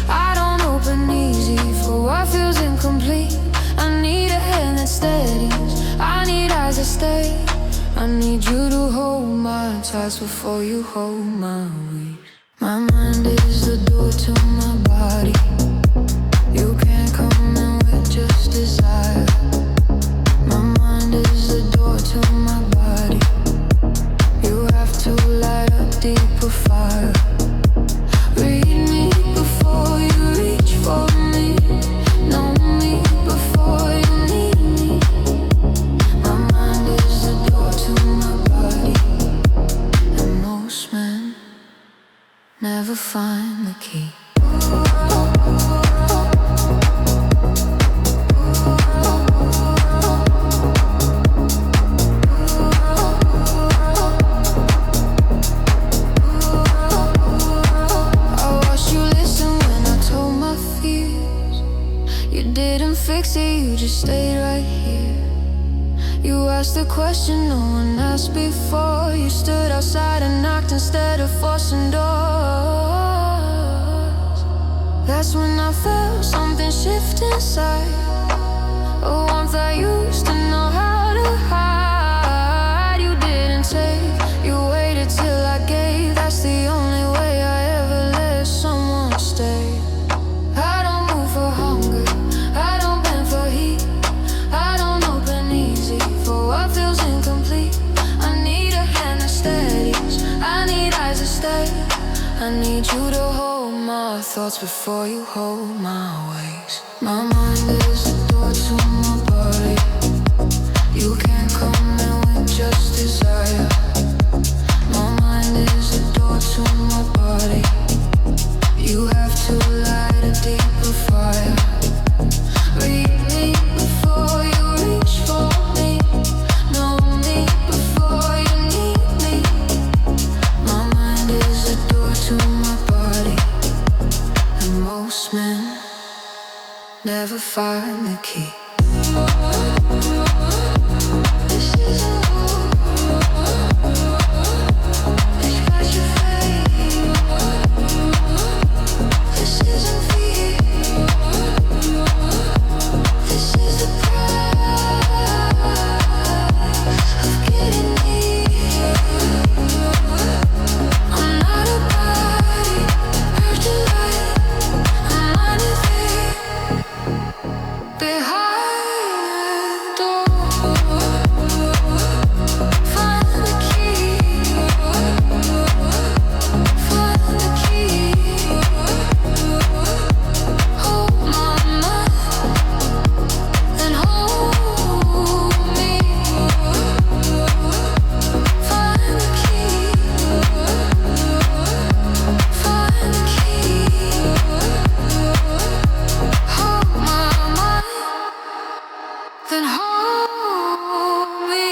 I don't open easy for what feels incomplete. I need a hand that steadies, I need eyes that stay. I need you to hold my thoughts before you hold my waist. My mind is the door to my body. You can't come in with just desire. My mind is the door to my body. You have to light a deeper fire. Read me before you reach for me. Know me before you need me. My mind is the door to my body. And most men never find the key. Fix it, you just stayed right here. You asked the question no one asked before. You stood outside and knocked instead of forcing doors. That's when I felt something shift inside. A warmth I used to know how to hide. You didn't take, you waited till I gave. That's the only way I ever let someone stay. I don't move for hunger, I don't bend for heat. I don't open easy for what feels incomplete. I need a hand that steadies, I need eyes that stay. I need you to hold my thoughts before you hold my waist. My mind is the door to my body. You can't come in with just desire. My mind is the door to my body. You have to light a deeper fire. Read me before you reach for me. Know me before you need me. My mind is the door to my body. And most men never find the key. This isn't it's got your face. This isn't fear. This is the price of getting near. I'm not a body, urged to light. I'm minded there, behind the door. Find the key, find the key. Hold my mind, then hold me. Find the key, find the key. Hold my mind, then hold me.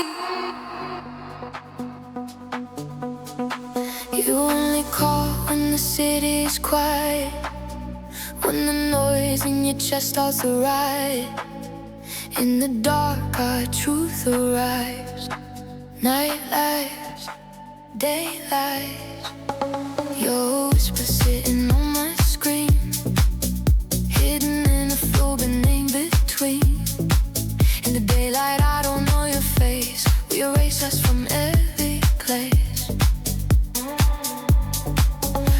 You only call when the city's quiet, when the noise in your chest starts to rise. In the dark our truth arrives. Night lies, day lies. Your whisper sitting on my screen, hidden in a flow in between. In the daylight I don't know your face. We erase us from every place.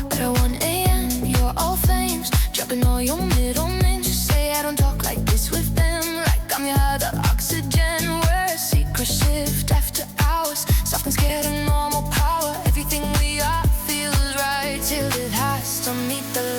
But at 1 AM you're all flames, dropping all your middle names. You say I don't talk like this with them, like I'm your other oxygen. We're a secret shift after hours, soft and scared of normal power. Everything we are feels right till it has to meet the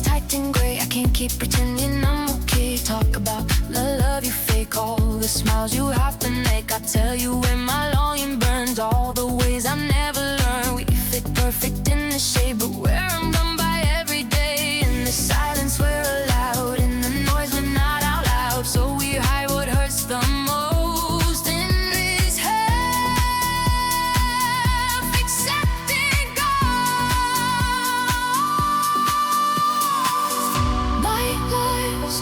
tight and gray. I can't keep pretending I'm okay. Talk about the love you fake, all the smiles you have to make. I tell you when my longing burns, all the ways I never learned. We fit perfect in the shade, but where I'm done by every day. In the silence we're allowed, in the noise we're not out loud. So we hide what hurts the most in this half-accepting ghost. Night lives,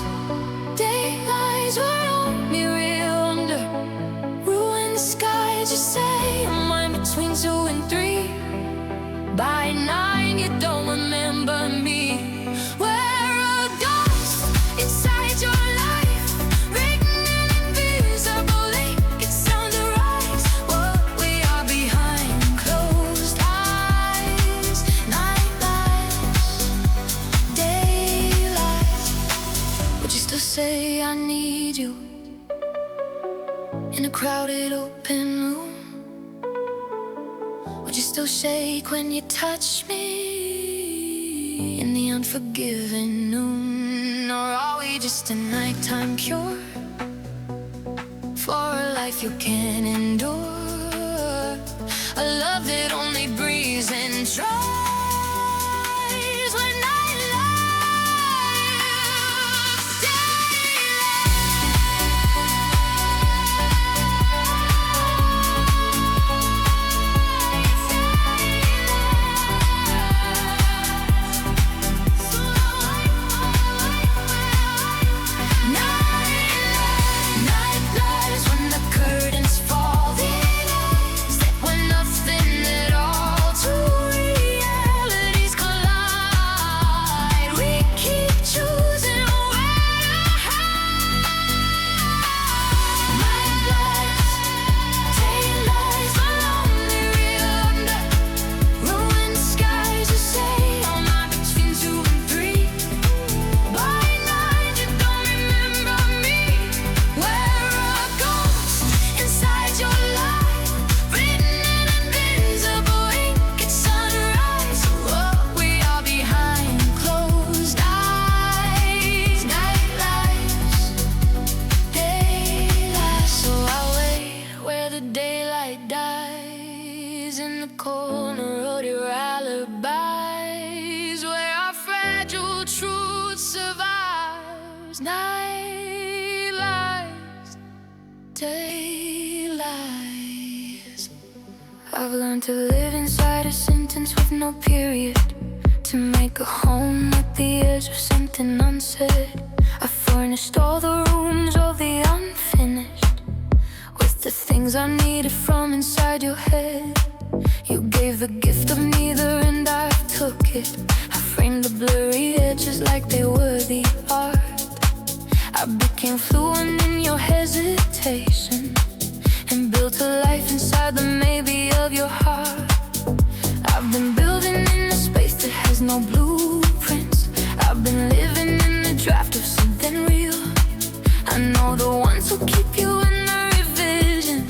day lies, we're only real under ruined skies. You say I'm in between 2 and 3. By 9 you don't remember me. We're a ghost inside your life, written in invisible ink. It's on the rise, what we are behind closed eyes. Night lives, day lies. Would you still say I need you in a crowded open room? Would you still shake when you touch me in the unforgiving noon? Or are we just a nighttime cure for a life you can't endure? A love that only breathes and tries when night lives, corner of your alibis, where our fragile truth survives. Night lies, day lies. I've learned to live inside a sentence with no period, to make a home at the edge of something unsaid. I furnished all the rooms of the unfinished with the things I needed from inside your head. You gave the gift of neither and I took it. I framed the blurry edges like they were the art. I became fluent in your hesitation and built a life inside the maybe of your heart. I've been building in a space that has no blueprints. I've been living in the draft of something real. I know the ones who keep you in the revision.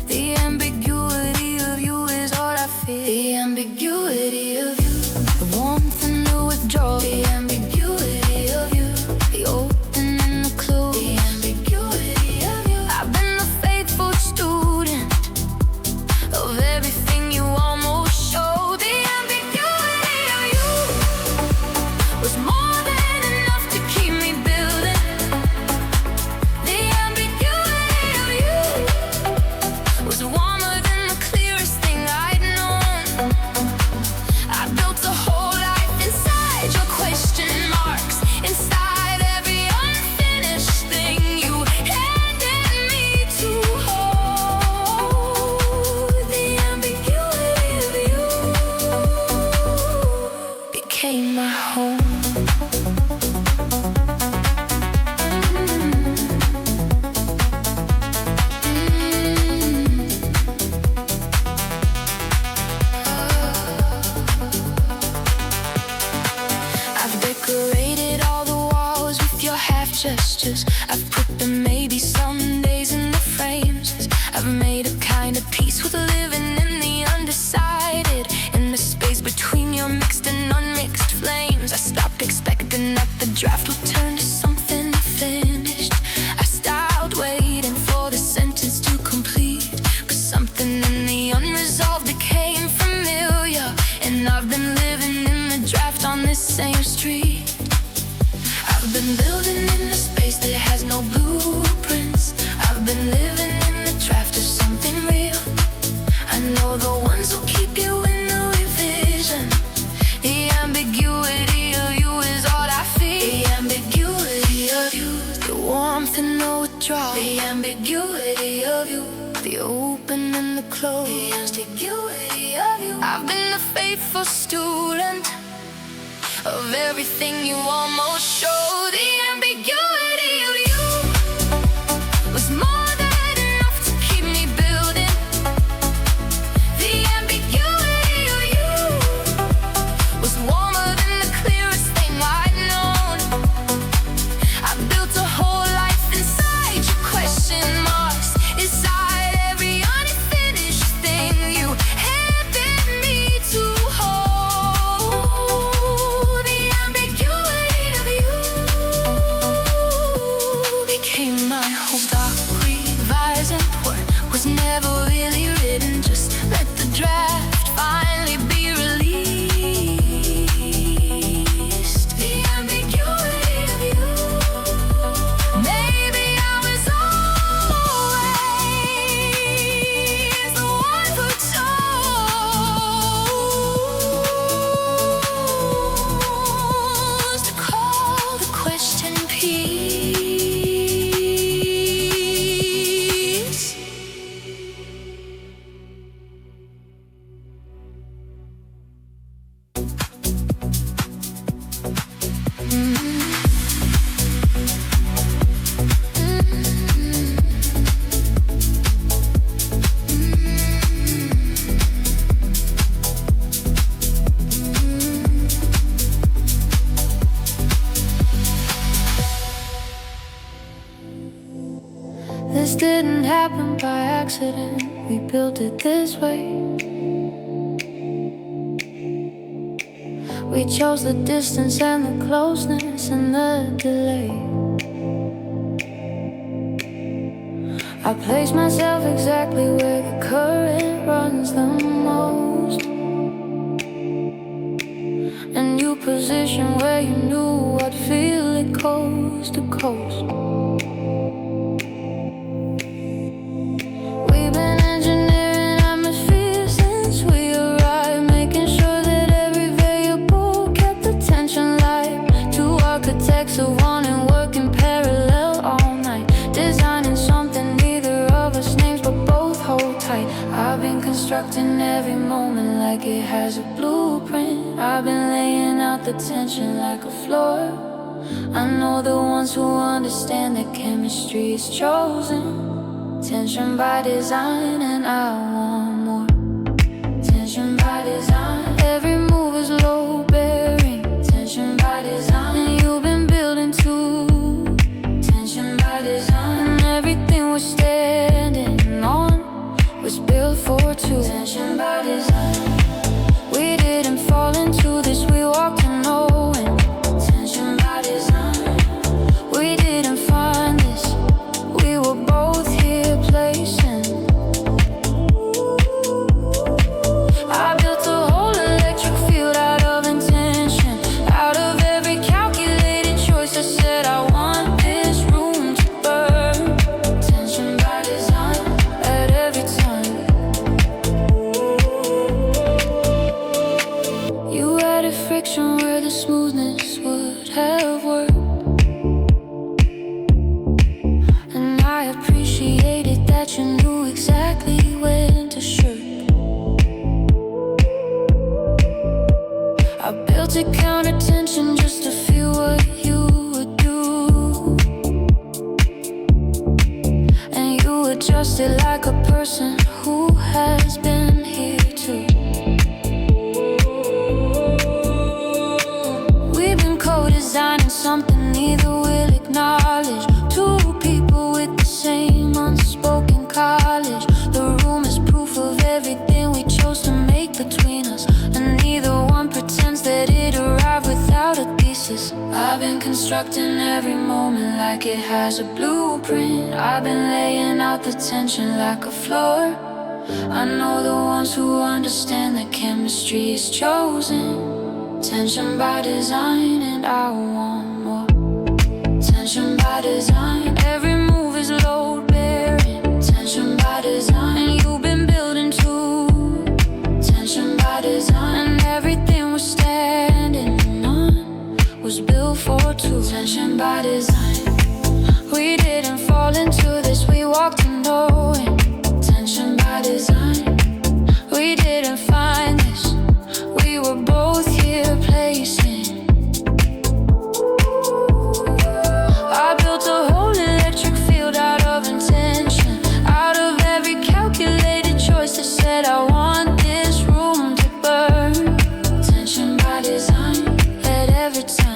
The ambiguity of you is all I feel. The ambiguity of you, the warmth and the withdrawal. The ambiguity of you, the open and the close. The ambiguity of you. I've been the faithful student of everything you almost showed. The ambiguity of you was more than enough to keep me building. The ambiguity of you was warmer than the clearest thing I'd known. I built a whole life inside your question marks, inside every unfinished thing you handed me to hold. The ambiguity of you became my home. I've decorated all the walls with your half gestures. I've put the maybe somedays in the frames. I've made a kind of peace with living in the undecided, in the space between your mixed and unmixed flames. I stopped expecting hoping that the draft would turn to something finished. I stopped waiting for the sentence to complete, 'cause something in the unresolved became familiar. And I've been living in the draft on this same street. I've been building in a space that has no blueprints. I've been living in the draft of something real. I know the ones who keep you in the revision. The ambiguity of you is all I feel. The ambiguity of you, the warmth and the withdrawal. The ambiguity of you, the open and the close. The ambiguity of you. I've been a faithful student of everything you almost showed. The ambiguity of you was more than enough to keep me building. The ambiguity of you was warmer than the clearest thing I'd known. I built a whole life inside your question marks, inside every unfinished thing you handed me to hold. The ambiguity of you became my whole dark revising point. Was never really written, just let the draft finally be released. The ambiguity of you. Maybe I was always the one who chose to call the question peace. This didn't happen by accident. We built it this way. We chose the distance and the closeness and the delay. I place myself exactly where the current runs the most, and you position where you knew I'd feel it coast to coast. We've been engineering atmospheres since we arrived, making sure that every variable kept the tension light. Two architects of one and working parallel all night, designing something neither of us names but both hold tight. I've been constructing every moment like it has a blueprint. I've been laying out the tension like a floor. I know the ones who understand that chemistry is chosen. Tension by design, and I want more. Tension by design. Every move is low bearing. Tension by design. And you've been building too. Tension by design. And everything we're standing on was built for two. Tension by design. We didn't fall into this, we walked in knowing. Tension by design. We didn't find this, we were both here placing. I built a whole electric field out of intention. Out of every calculated choice I said I want this room to burn. Tension by design at every time. You added friction where the smoothness would have worked, and I appreciated that you knew exactly when to shirk. I built a counter tension just to feel what you would do, and you adjusted like a person who has been here too. We've been co-designing something neither will acknowledge. Two people with the same unspoken college. The room is proof of everything we chose to make between us, and neither one pretends that it arrived without a thesis. I I've been constructing every moment like it has a blueprint. I've been laying out the tension like a floor. I know the ones who understand that chemistry is chosen. Tension by design, and I want more. Tension by design, every move is load bearing. Tension by design, you've been building too. Tension by design, and everything we're standing on was built for two. Tension by design, we didn't fall into this, we walked into it. Tension by design, we didn't find this, we were both here placing. I built a whole electric field out of intention, out of every calculated choice that said I want this room to burn. Tension by design, at every time.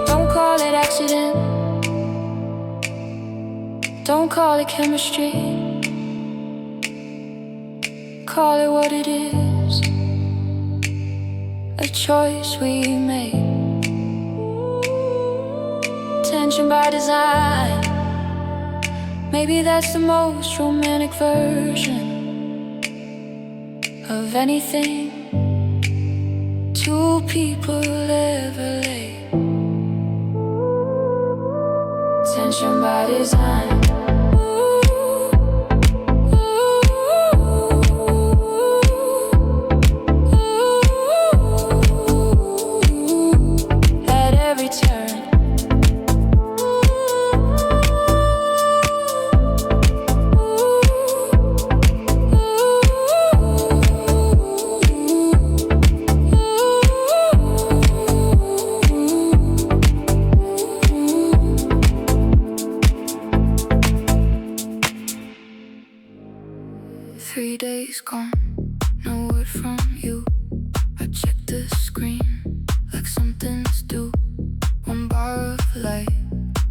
Don't call it accident, don't call it chemistry, call it what it is, a choice we made. Tension by design, maybe that's the most romantic version of anything two people ever laid. Tension by design. At every turn, Three days gone, no word from you. I check the screen like something's due. One bar of light,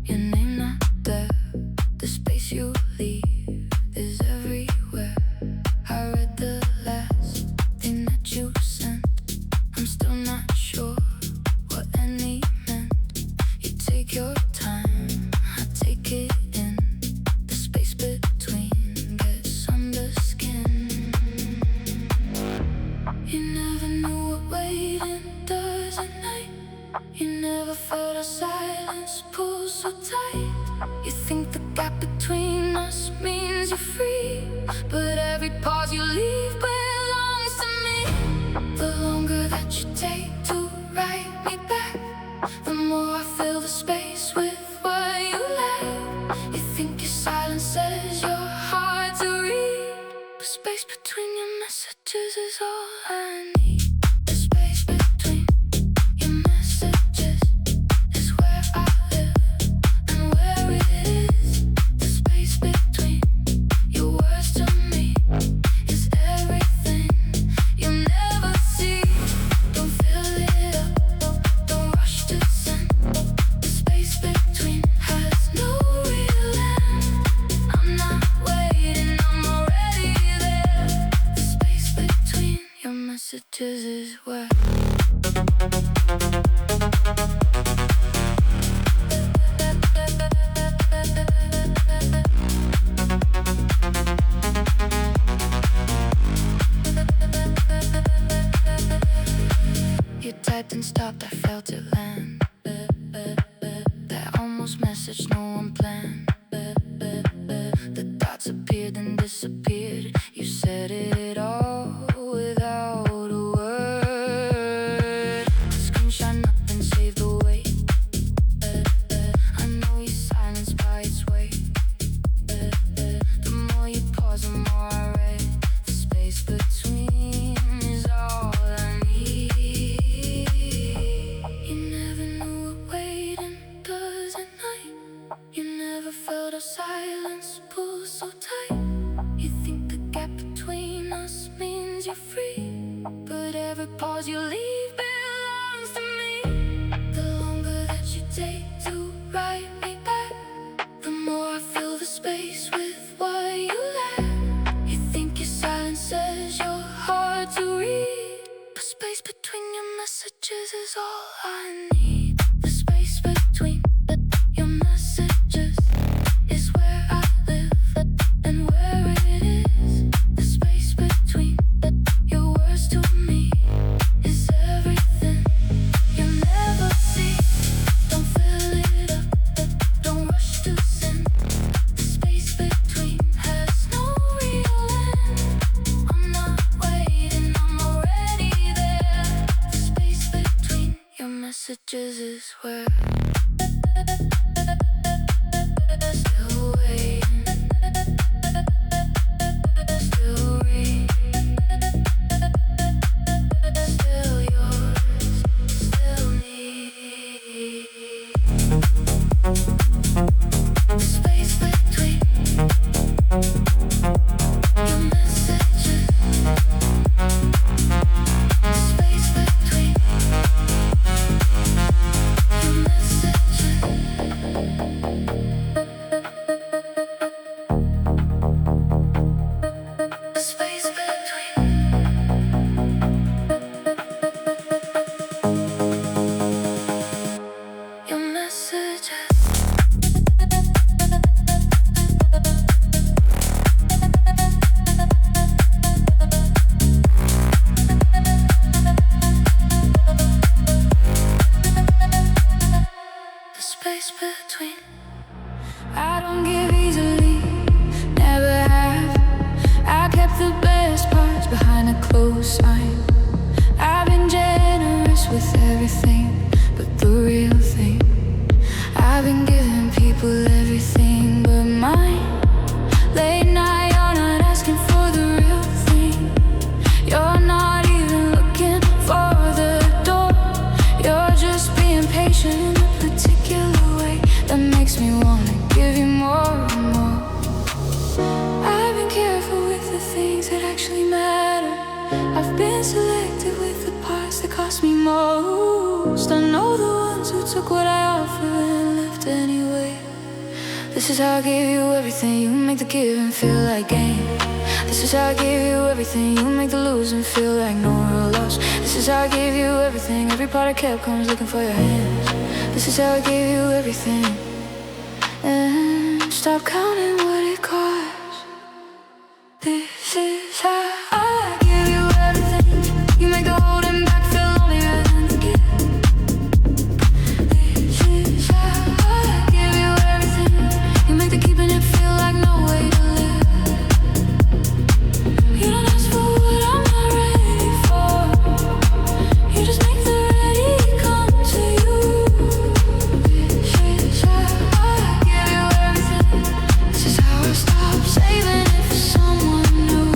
your name not there. The space you leave is everywhere. I read the last thing that you sent. I'm still not sure what any meant. You take your time, I take it in. The space between gets under skin. You never knew what waiting does at night. You never felt a silence pull so tight. You think the gap between us means you're free, but every pause you leave belongs to me. The longer that you take to write me back, the more I fill the space with what you lack. You think your silence says you're hard to read. The space between your messages is all I need. The space between your messages is where I live and where it is. The space between your words to me is everything you'll never see. Don't fill it up, don't rush to send. The space between has no real end. I'm not waiting, I'm already there. The space between your messages is where you typed and stopped, I felt it land. That almost message no one planned. The dots appeared and disappeared. You said it all without a word. Screenshot nothing, save the weight. I know your silence by its weight. The more you pause, the more I read. The space between is all I need. You never knew what waiting does at night. You never felt all I need. The space between your messages is where I live and where it is. The space between your words to me is everything you never see. Don't fill it up, don't rush to send. The space between has no real end. I'm not waiting, I'm already there. The space between your messages is where still waiting, still reading, still yours, still need. The space between your messages, the space between your messages. The space between your messages. The space between. I don't give easily, never have. I kept the best parts behind a closed sign. I've been generous with everything but the real thing. I've been giving people everything but mine. Late night, you're not asking for the real thing. You're not even looking for the door. You're just being patient in a particular way that makes me wanna give you more and more. I've been careful with the things that actually matter. I've been selective with the parts that cost me most. I know the ones who took what I offered and left anyway. This is how I give you everything. You make the giving feel like gain. This is how I give you everything. You make the losing feel like no real loss. This is how I give you everything. Every part I kept comes looking for your hands. This is how I give you everything. And stop counting what it costs. This is how I give you everything. You make the holding back feel lonelier than the give. This is how I give you everything. You make the keeping it feel like no way to live. You don't ask for what I'm not ready for. You just make the ready come to you. This is how I give you everything. This is how I stop saving it for someone new.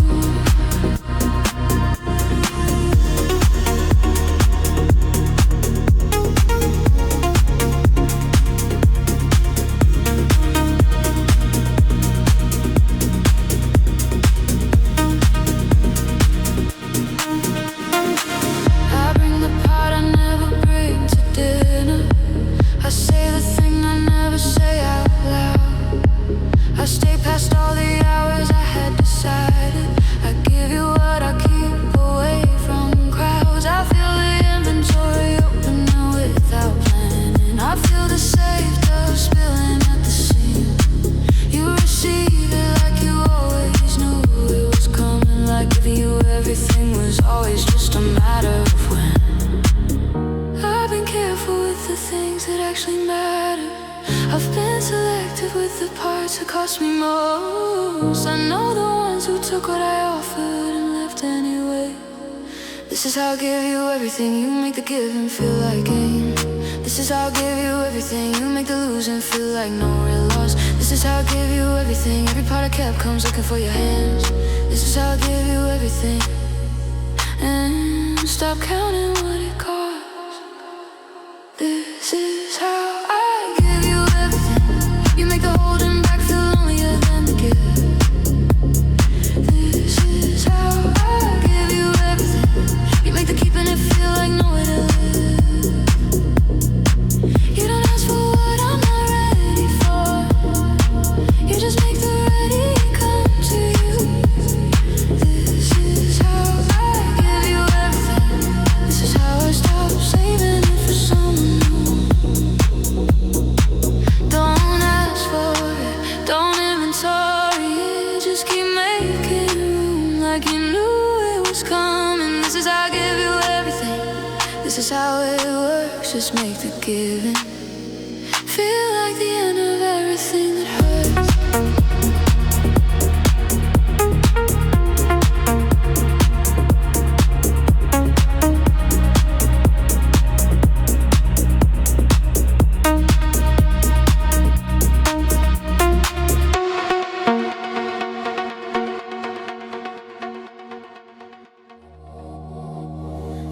I bring the part I never bring to dinner. I say the thing I never say out loud. I stay past all the hours I had decided. I give you what I keep away from crowds. I feel the inventory open now without planning. I feel the safe dust spilling at the seam. You receive it like you always knew it was coming. Like giving you everything was always just a matter of when. I've been careful with the things that actually matter. I've been selective with the parts that cost me most. I know the ones who took what I offered and left anyway. This is how I give you everything. You make the giving feel like gain. This is how I give you everything. You make the losing feel like no real loss. This is how I give you everything. Every part I kept comes looking for your hands. This is how I give you everything. And stop counting what it costs. This is how I give you everything. You make the holding back feel lonelier than the give. This is how I give you everything. You make the keeping it feel like no way to live. You don't ask for what I'm not ready for. You just make the ready come to you. This is how I give you everything. This is how I just make the giving feel like the end of everything that hurts.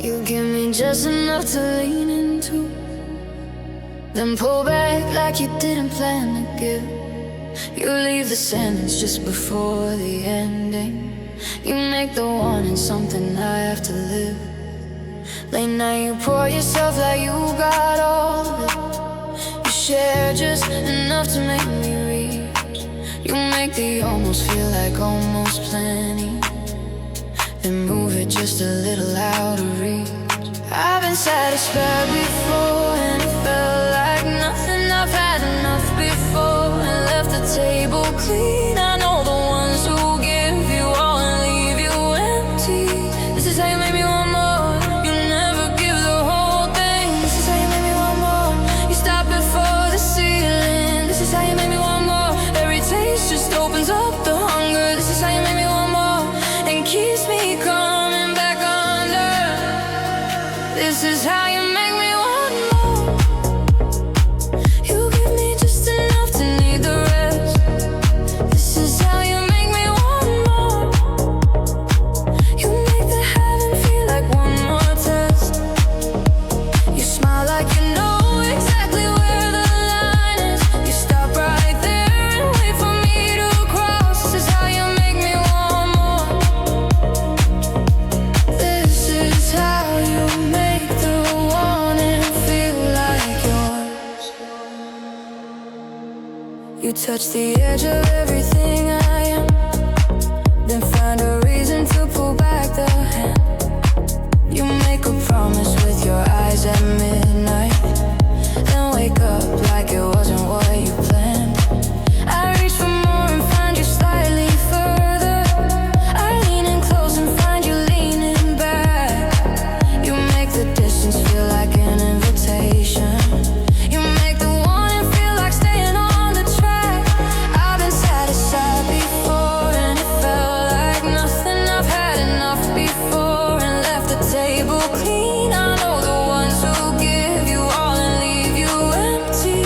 You give me just enough to lean into, then pull back like you didn't plan to give. You leave the sentence just before the ending. You make the warning something I have to live. Late night you pour yourself like you got all of it. You share just enough to make me reach. You make the almost feel like almost plenty, then move it just a little out of reach. I've been satisfied before, and it felt like nothing. I've had enough before, and left the table clean. I know the ones who give you all and leave you empty. This is how you make me want more. You never give the whole thing. This is how you make me want more. You stop before the ceiling. This is how you make me want more. Every taste just opens up the hunger. This is how you make me want more, and keeps me coming back under. This is how you make me want more. You give me just enough to need the rest. This is how you make me want more. You make the heaven feel like one more test. You smile like you know exactly where the line is. You stop right there and wait for me to cross. This is how you make me want more. This is how you make the wanting feel like yours. You touch the edge of everything I am, then find a reason to pull back the hand. You make a promise with your eyes at midnight, then wake up like it wasn't what you planned. I reach for more and find you slightly further. I lean in close and find you leaning back. You make the distance feel like an invitation. You make the wanting feel like staying on the track. I've been satisfied before, and it felt like nothing. I've had enough before, and left the table clean. I know the ones who give you all and leave you empty.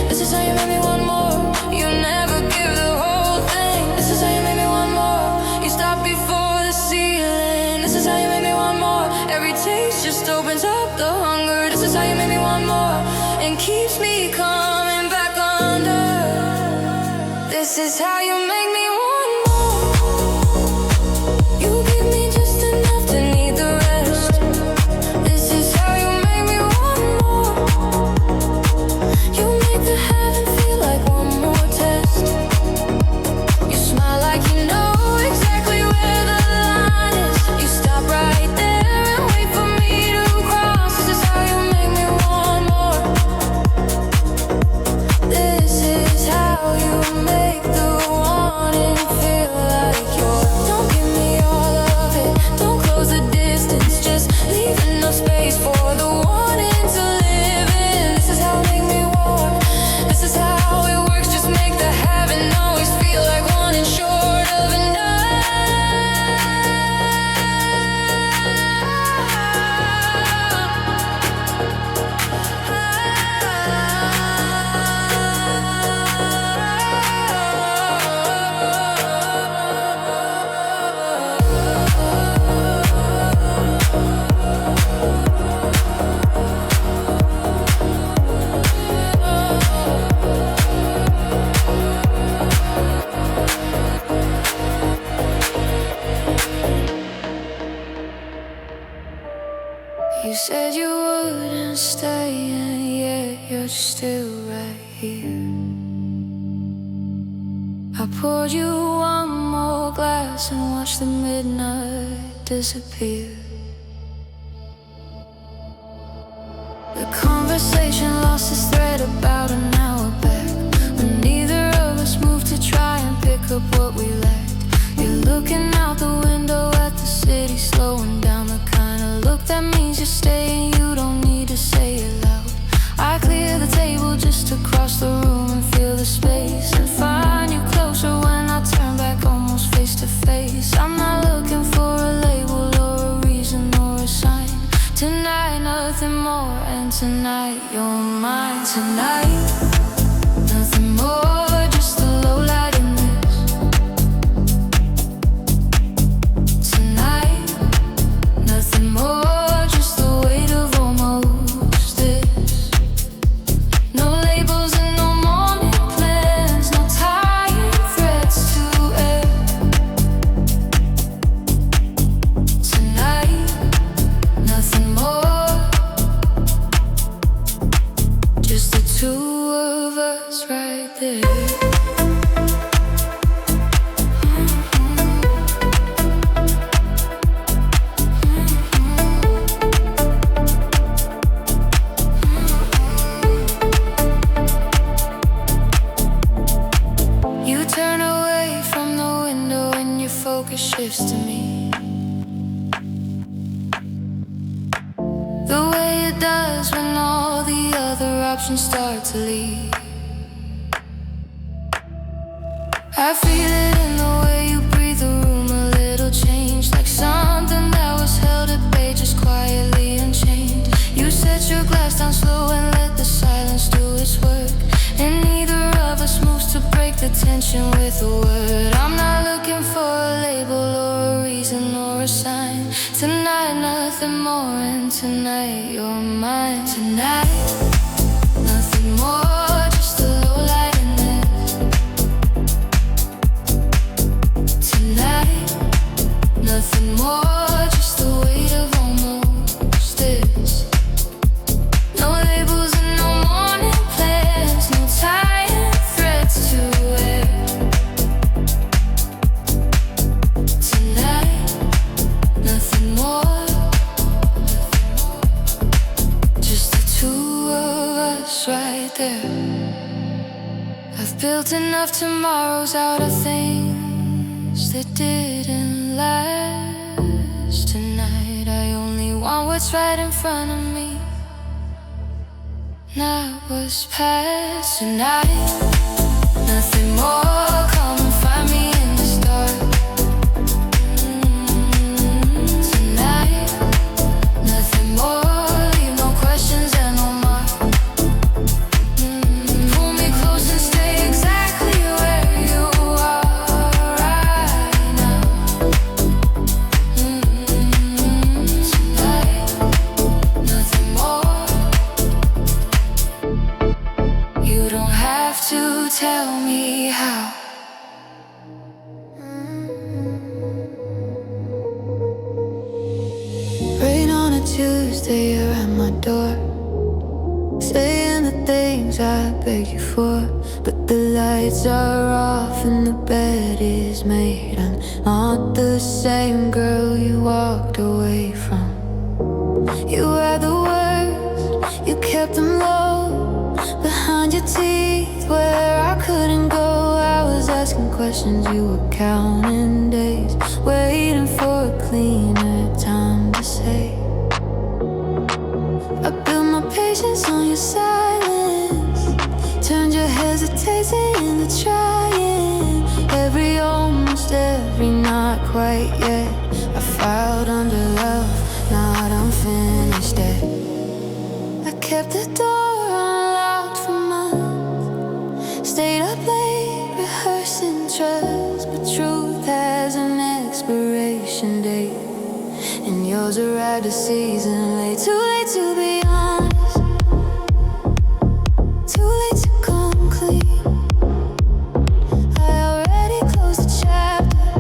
This is how you make me want more. You never give the whole thing. This is how you make me want more. You stop before the ceiling. This is how you make me want more. Every taste just opens up the hunger. This is how you make me want more, and keeps me coming back under. This is how you make me want more. You give me just enough to need the rest. This is how you make me want more. You make the heaven feel like one more test. You smile like you know exactly where the line is. You stop right there and wait for me to cross. This is how you make me want more. This is how you make the wanting feel like yours. Don't give me all of it, don't close the distance. Just leave enough space for the wanting to live in. This is how you make me want. This is how it works. Just make the heaven always feel like wanting short of You said you wouldn't stay, and yet you're still right here. I poured you one more glass and watched the midnight disappear. The conversation lost its thread about an hour back, when neither of us moved to try and pick up what we lacked. You're looking out the window at the city slowing down, the kind of look that means you're staying. You don't need to say it loud. just to cross the room and feel the space and find you closer when I turn back almost face to face. I'm not looking for a label or a reason or a sign. Tonight, nothing more, and tonight you're mine. Tonight, nothing more, just a low light in this. Tonight, nothing more, just the weight of almost this. No labels and no morning plans, no tired threats to air. Tonight, nothing more, just the two of us right there. You turn away from the window and your focus shifts to me, the way it does when all the other options start to leave. I feel it in the way you breathe the room, a little change, like something that was held at bay, just quietly unchained. You set your glass down slow and let the silence do its work, and neither of us moves to break the tension with a word. I'm not looking for a label or a reason or a sign. Tonight, nothing more, and tonight you're mine. Tonight, nothing more, just a low light in this. Tonight, nothing more, just the weight of almost this. No labels and no morning plans, no tired threats to wear. Tonight, nothing more, just the two of us right there. I've built enough tomorrows out of things that didn't last. Tonight, I only want what's right in front of me, not what's past. Tonight, nothing more, come and find me in the dark. Tonight, nothing more, leave no questions and no mark. Pull me close and stay exactly where you are right now. Tonight, nothing more. You don't have to tell me how. Rain on a Tuesday, you're at my door, saying the things I beg you for, but the lights are off and the bed is made. I'm not the same girl you walked away from. You had the words, you kept them low behind your teeth where I couldn't go. I was asking questions, you were counting days, waiting for a cleaner time to say. I built my patience on your silence, turned your hesitation into trying. Almost every not quite yet. I filed under love, not unfinished yet. I kept the door unlocked for months, stayed up late rehearsing trust, but truth has an expiration date, and yours arrived a season late. Too late to be honest, too late to come clean. I already closed the chapter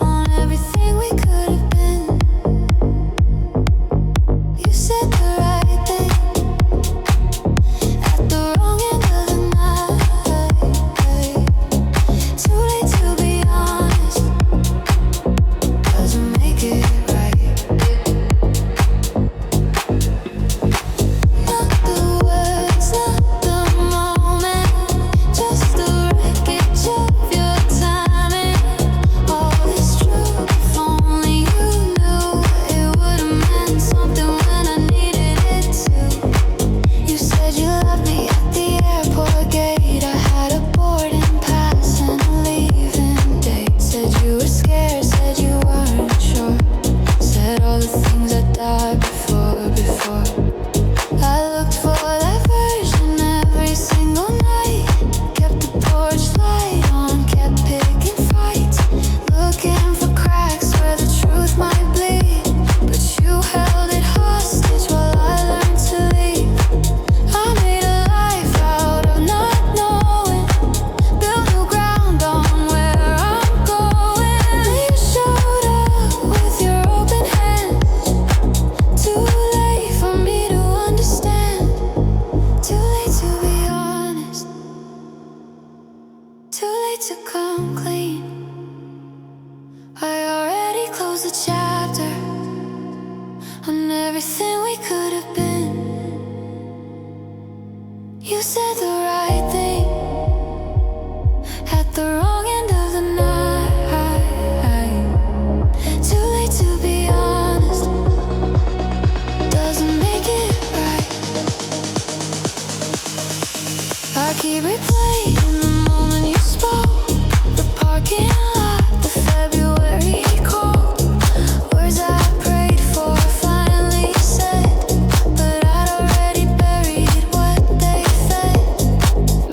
on everything we could have been. You said the right thing at the wrong end of the night. Too late to be honest, doesn't make it right. You said the right thing at the wrong end of the night. Too late to be honest, doesn't make it right. I keep replaying the moment you spoke, the parking lot, the February cold. Words I prayed for finally said, but I'd already buried what they fed.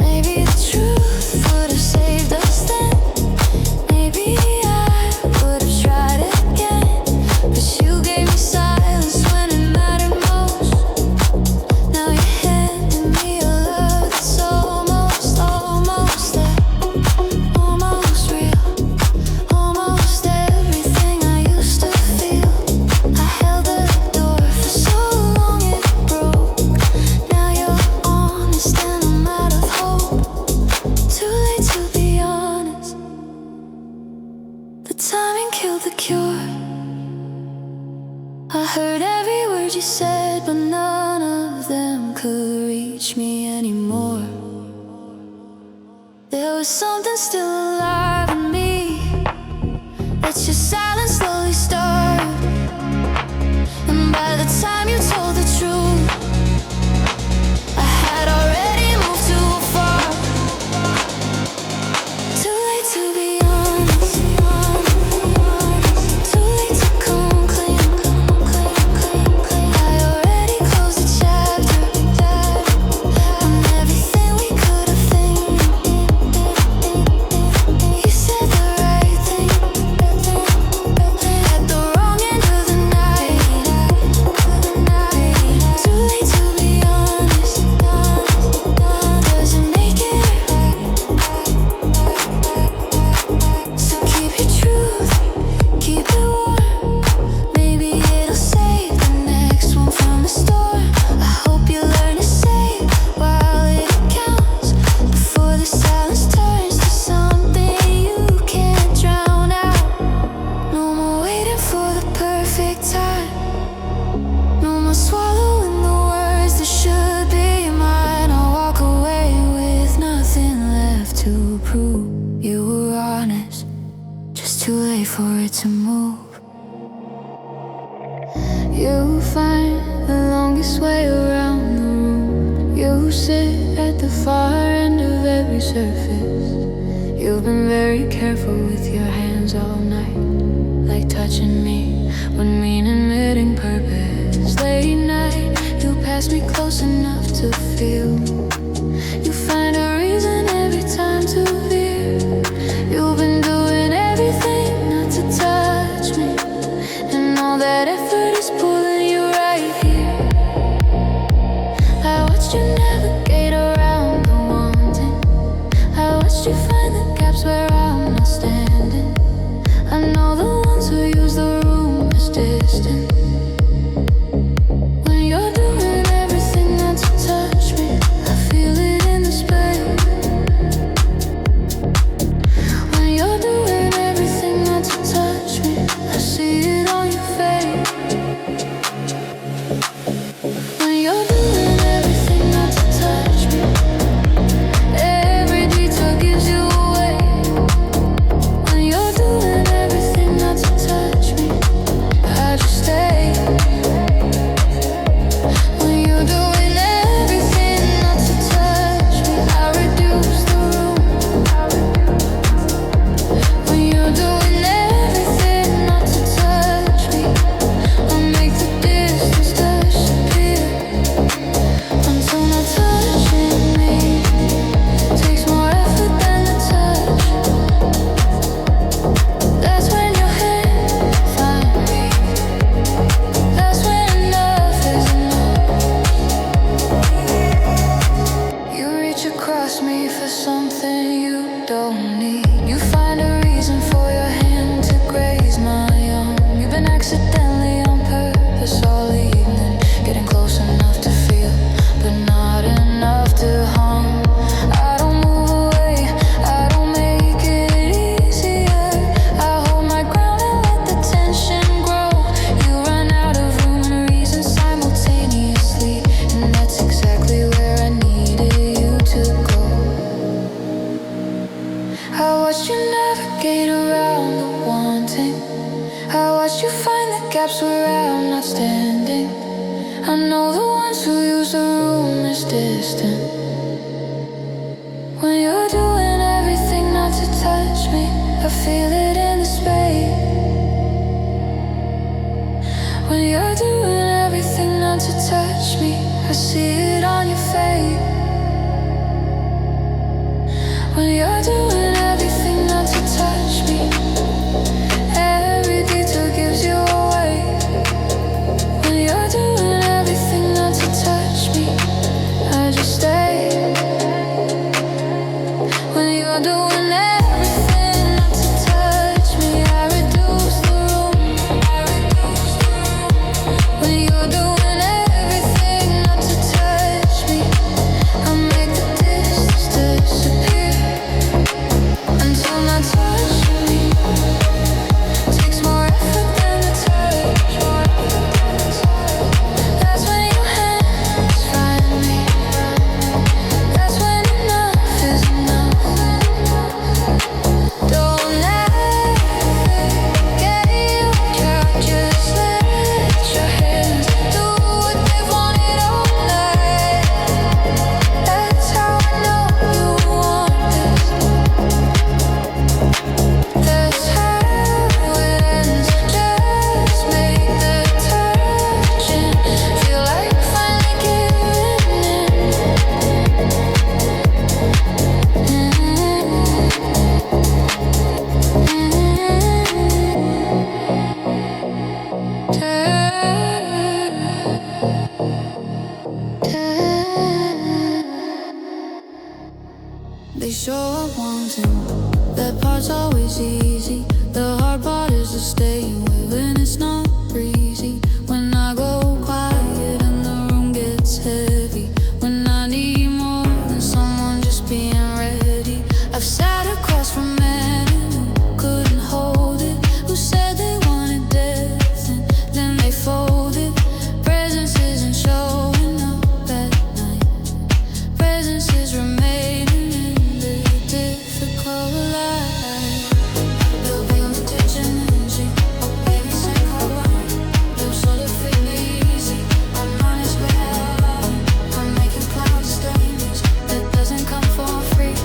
Maybe the truth would have saved us then. Maybe I would have tried again, but you gave me silence when it mattered most. Now you're handing me a love that's almost there, almost real, almost everything I used to feel. I held the door for so long it broke. Now you're honest and I'm out of hope. Too late to be honest. The timing killed the cure. I heard every word you said, but none of them could reach me anymore. There was something still alive in me that your silence slowly stirred. And by the time you told the truth, I had already moved too far. Too late to be honest, too late to come clean. I already closed the chapter on everything we could have been. You said the right thing at the wrong end of the night. Too late to be honest, doesn't make it right. So keep your truth, keep it warm. Maybe it'll save the next one from the storm. I hope you learn to save while it counts, before the silence turns to something you can't drown out. No more waiting for the perfect time. No more swallowing the words that should be mine. I'll walk away with nothing left to prove. You were honest, just too late for it to move. You find the longest way around the room. You sit at the far end of every surface. You've been very careful with your hands all night, like touching me when meaning meeting purpose. Late night, you pass me close enough to feel. You find a reason every time to veer. You've been doing everything not to touch me, and all that effort is pulling you right here. I watched you navigate around the wanting. I watched you find the gaps where I'm not standing. I know the ones who use the room as distant. When you're doing everything not to touch me, I feel it in the space. feels distant. When you're doing everything not to touch me, I feel it in the space. When you're doing everything not to touch me, I see it on your face. When you're doing everything not to touch me, every detail gives you away. When you're doing everything not to touch me, I just stay. When you're doing everything not to touch me, I reduce the room. When you're doing everything not to touch me, I make the distance disappear. Until not touching me takes more effort than the touch. That's when your hands find me. That's when enough is enough. Don't ever get you out. Just let your hands do what they wanted all night. That's how I know you want this. That's how it ends. Just make the touching feel like finally giving in. They show up wanting, that part's always easy. The hard part is to stay away when it's not breezy. When I go quiet and the room gets heavy. When I need more than someone just being ready. I've sat across from men who couldn't hold it, who said they wanted death and then they folded. Presence isn't showing up at night. Presence is remaining in the difficult light. They'll be on the tension energy. Oh baby, say call one. They'll sort of feel easy. My mind is well. I'm making cloud stains. That doesn't come for free.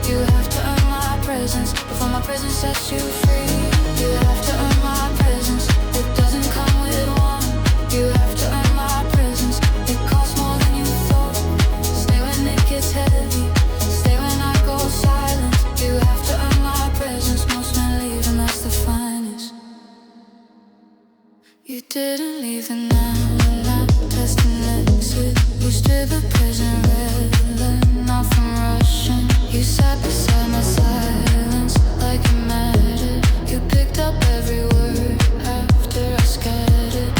You have to earn my presence before my presence sets you free. You have to earn my presence. It doesn't come with one. You have to earn my presence. It costs more than you thought. Stay when it gets heavy. Stay when I go silent. You have to earn my presence. Most men leave and that's the finest. You didn't leave and now we're not past an exit. You strip a present red, not from Russian. You sat beside my silence like it mattered. You picked up every word after I scattered.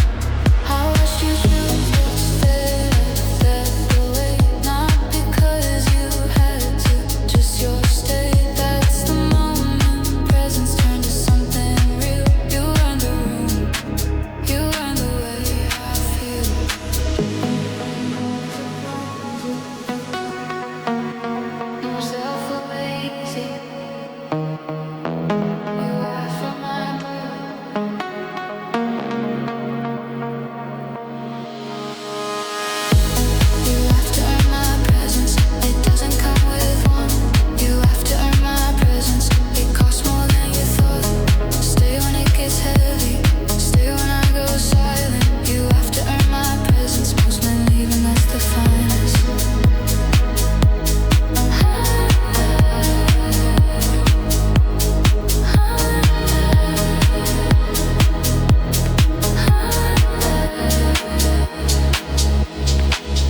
I watched you choose instead of that away. Not because you had to, just your state. That's the moment presence turned to something real. You earned the room. You earned the way I feel. Yourself lazy. You asked for my blood. You have to earn my presence. It doesn't come with one. You have to earn my presence. It costs more than you thought. Stay when it gets heavy. Stay when I go silent. You have to earn my presence. Most men leave and that's the finest.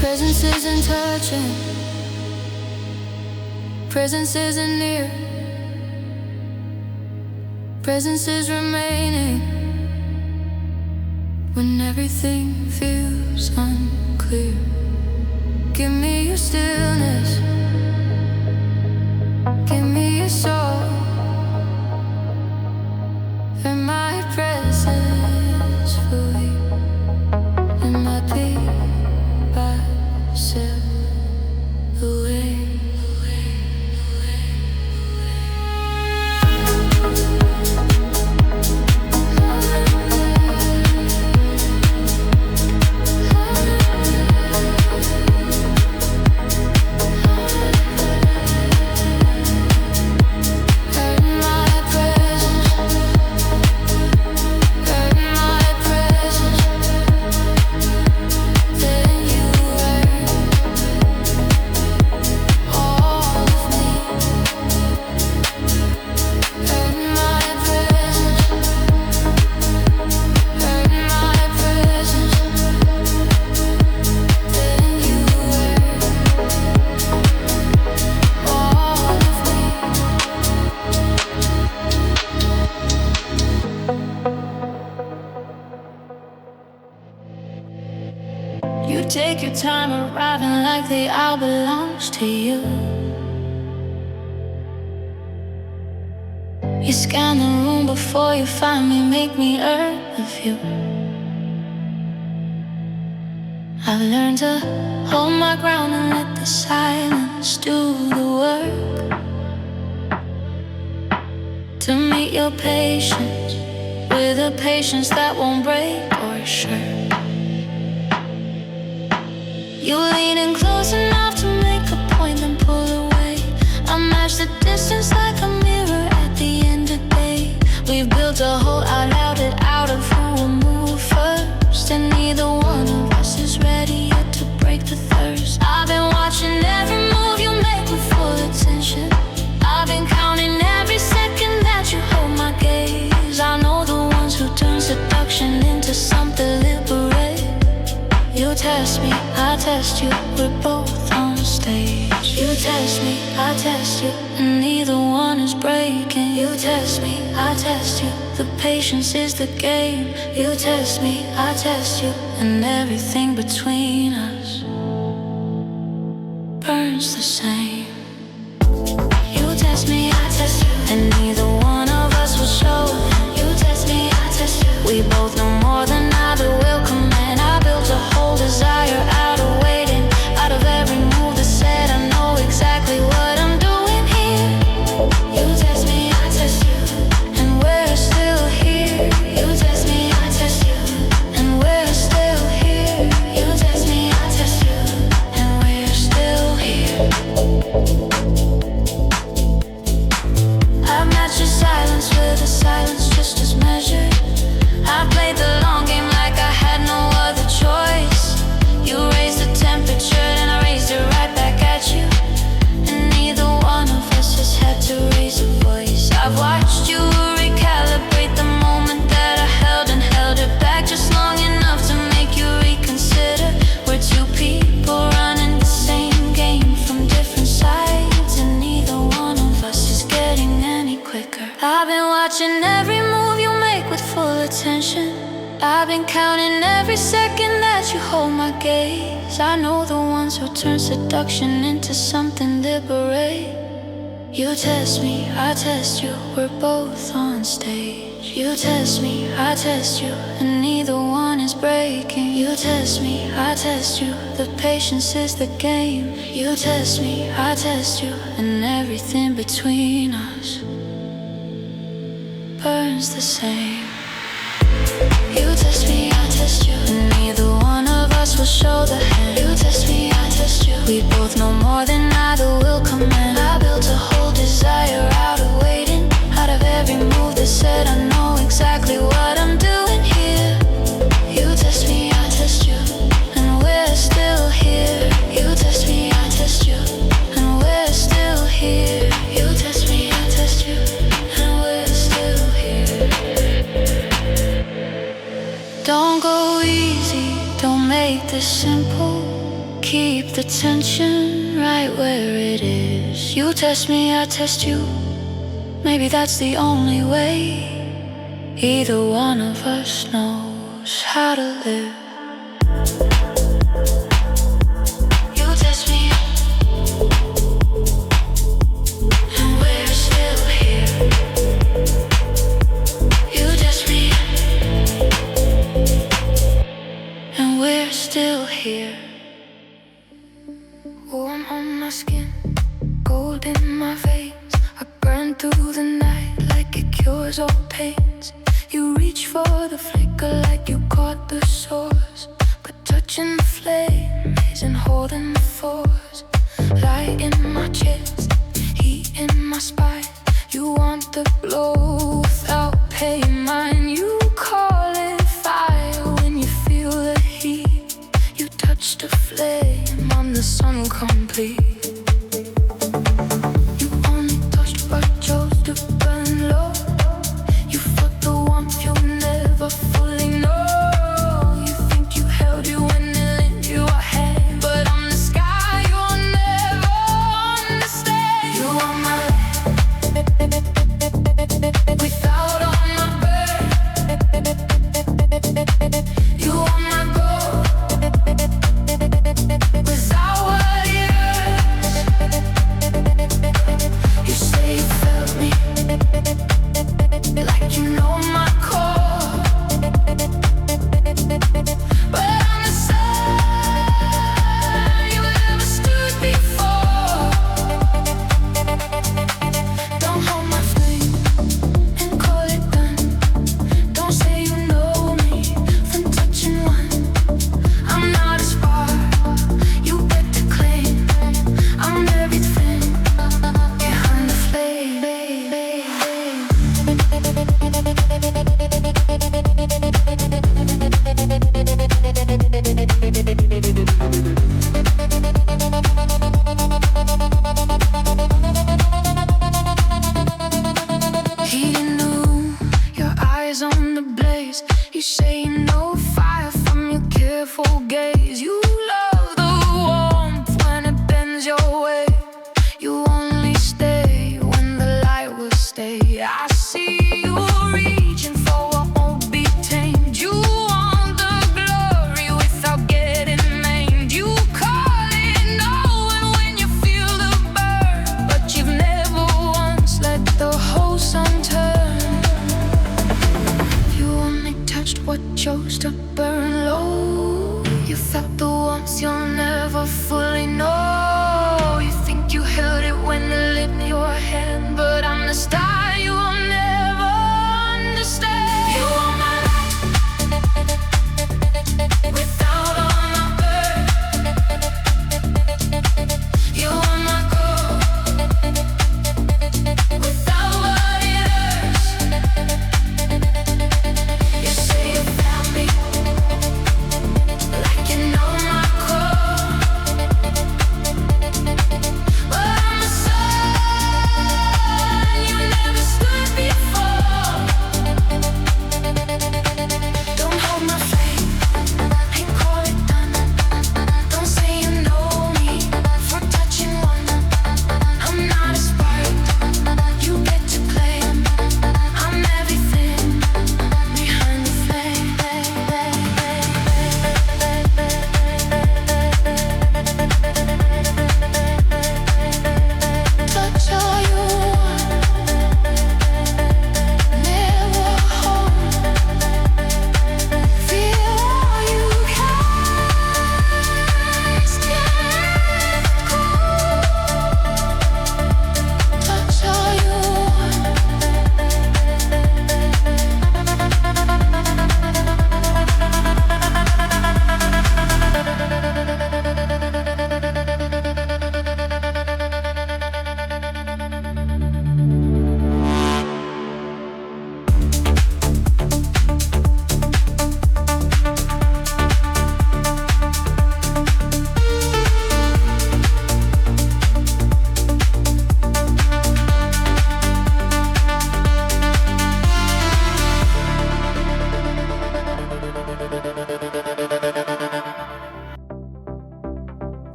Presence isn't touching. Presence isn't near. Presence is remaining when everything feels unclear. Give me your stillness. Give me your soul. And my presence fully. It might be by yourself away. arriving like the hour belongs to you. You scan the room before you find me, make me earn the view. I've learned to hold my ground and let the silence do the work. To meet your patience with a patience that won't break or shirk. You lean in close enough to make a point, then pull away. I match the distance like a mirror at the end of the day. We've built a hole, I allowed it out of who will move first, and neither one of us is ready yet to break the thirst. I've been watching every move you make with full attention. I've been counting every second that you hold my gaze. I know the ones who turn seduction into something liberating. You test me, I test you, we're both on stage. You test me, I test you, and neither one is breaking. You test me, I test you, the patience is the game. You test me, I test you, and everything between us burns the same. You test me, I test you, and neither one of us will show. You test me, I test you, we both know more than either will command. I built a whole desire out of waiting, out of every move that said I know exactly what I'm doing here. You test me, I test you, and we're still here. You test me, I test you, and we're still here. You test me, I test you, and we're still here. I've matched your silence with a silence just as measured. I played the long game like I had no other choice. You raised the temperature and I raised it right back at you, and neither one of us has had to raise a voice. I've watched you recalibrate the moment that I held and held it back just long enough to make you reconsider. We're two people running the same game from different sides, and neither one of us is getting any quicker. I've been watching every move you make with full attention. I've been counting every second that you hold my gaze. I know the ones who turn seduction into something liberating. You test me, I test you, we're both on stage. You test me, I test you, and neither one is breaking. You test me, I test you, the patience is the game. You test me, I test you, and everything between us burns the same. You test me, I test you, and neither one of us will show the hand. You test me, I test you, we both know more than either will command. I built a whole desire out of waiting, out of every move that said I know exactly what I'm doing here. You test me, I test you, and we're still here. You test me, I test you, and we're still here. You test me, I test you, and we're still here. Don't go easy, don't make this simple. Keep the tension right where it is. You test me, I test you, maybe that's the only way. Either one of us knows how to live. You test me, and we're still here. You test me, and we're still here. Warm on my skin, gold in my veins. I burn through the night like it cures all pains. You reach for the flicker like you caught the source, but touching the flame isn't holding the force. Light in my chest, heat in my spine. You want the glow without paying mind. You call it fire when you feel the heat. You touch the flame, I'm the sun complete. You only touched but chose to burn low. You felt the warmth you never fully know. You think you held you when it lent you a hand, but I'm the sky you'll never understand. You are my without all my burn. You are my gold without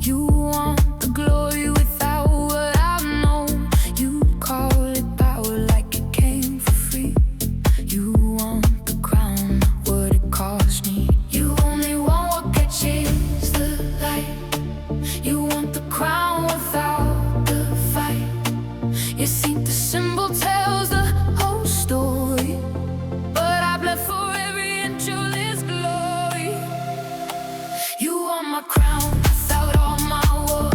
You want the glory without what I've known. You call it power like it came for free. You want the crown, not what it cost me. You only want what catches the light. You want the crown without the fight. You think the symbol tells the whole story, but I bled for every inch of this glory. You want my crown without all my wars.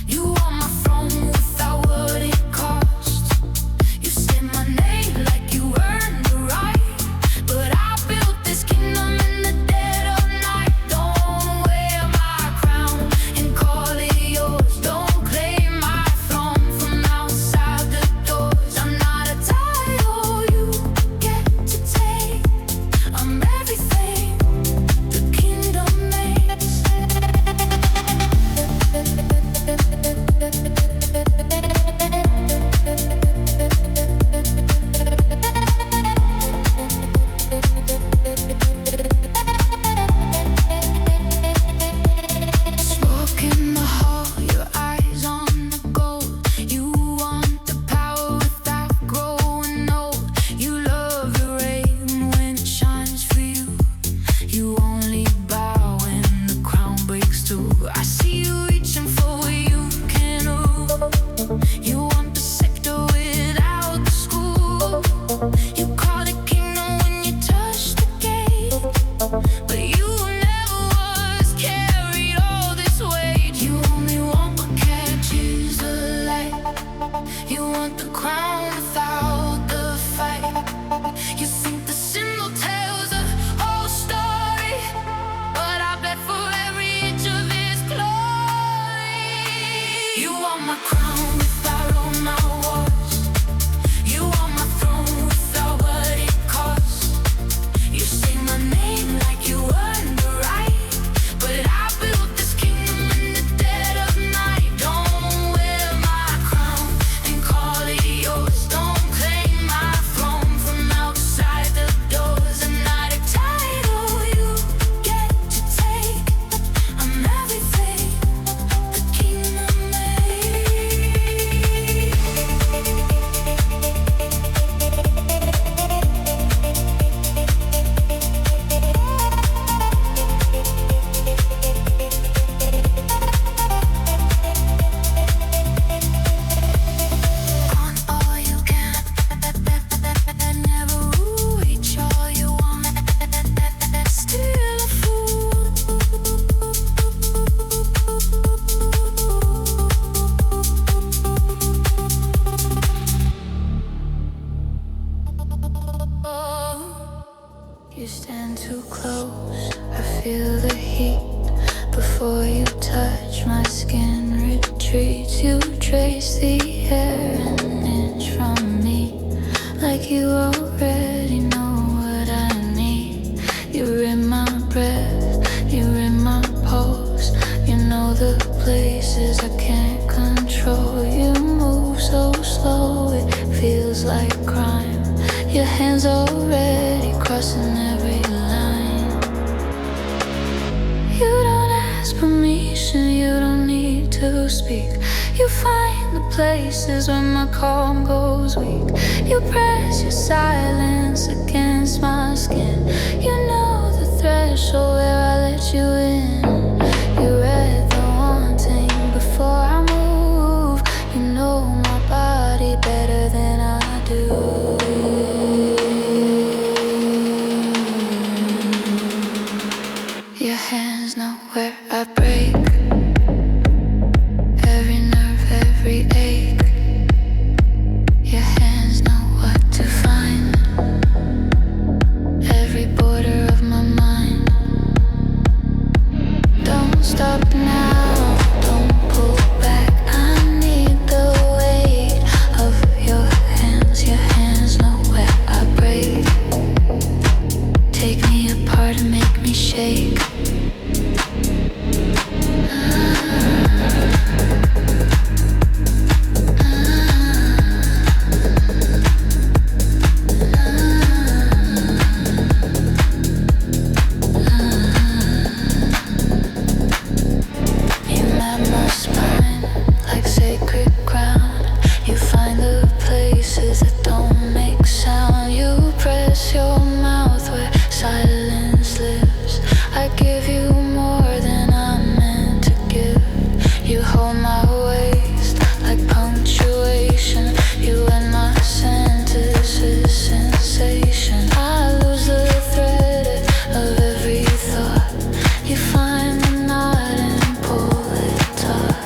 You want my throne without what it cost. You say my name like you earned the right, but I built this kingdom in the dead of night. Don't wear my crown and call it yours. Don't claim my throne from outside the doors. I'm not a title you get to take. I'm everything the kingdom makes. Smoke in the hall, your eyes on the gold. You want the power without growing old. You love the rain when it shines for you. You only bow when the crown breaks through. I see you reaching for what you can rule. You want the scepter without the school. You call it kingdom when you touch the gate, but you never was carried all this weight. You only want what catches the light. You want the crown without the fight. You think the symbol tells the whole story, but I bet for every inch of its glory. You want my crown without all my wars. You want my throne without what it costs. You say my name like you earned the right, but I built this kingdom in the dead of night. Don't wear my crown and call it yours. Don't claim my throne from outside the doors. I'm not a title you get to take. I'm everything the kingdom makes. Want all you can, never reach all you want. Still a fool. You stand too close, I feel the heat. Before you touch, my skin retreats. You trace the air an inch from me, like you already know what I need. You're in my breath, you're in my pulse. You know the places I can't control. You move so slow, it feels like crime. Your hands already crossing every line. You don't ask permission, you don't need to speak. You find the places where my calm goes weak. You press your silence against my skin. You know the threshold where I let you in. You read the wanting before I move. You know my body better than I do. Your hands know where I break. Every nerve, every ache. Your hands know what to find. Every border of my mind. Don't stop now, don't pull back. I need the weight of your hands. Your hands know where I break. Take me apart and make me shake. give you more than I'm meant to give. You hold my waist like punctuation. You end my sentences, sensation. I lose the thread of every thought. You find the knot and pull it taut.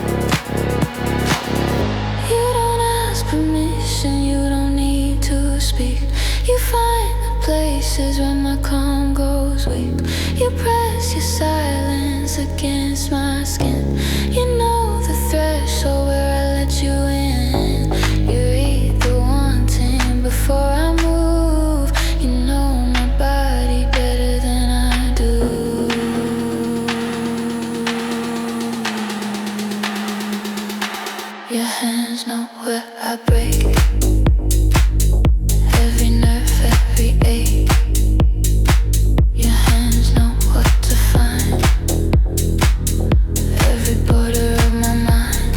You don't ask permission, you don't need to speak. You find the places where my calm goes weak. You press your silence against my skin. You know the threshold where I let you in. You read the wanting before I move. You know my body better than I do. Your hands know where I break. Every nerve, every ache. Your hands know what to find. Every border of my mind.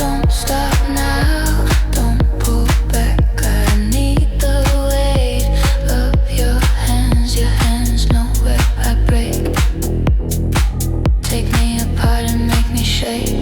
Don't stop now, don't pull back. I need the weight of your hands. Your hands know where I break. Take me apart and make me shake.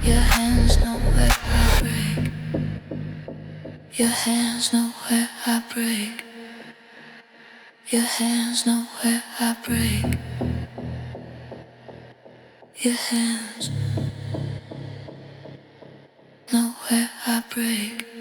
Your hands know where I break. Your hands know where I break. Your hands know where I break. Your hands know where I break.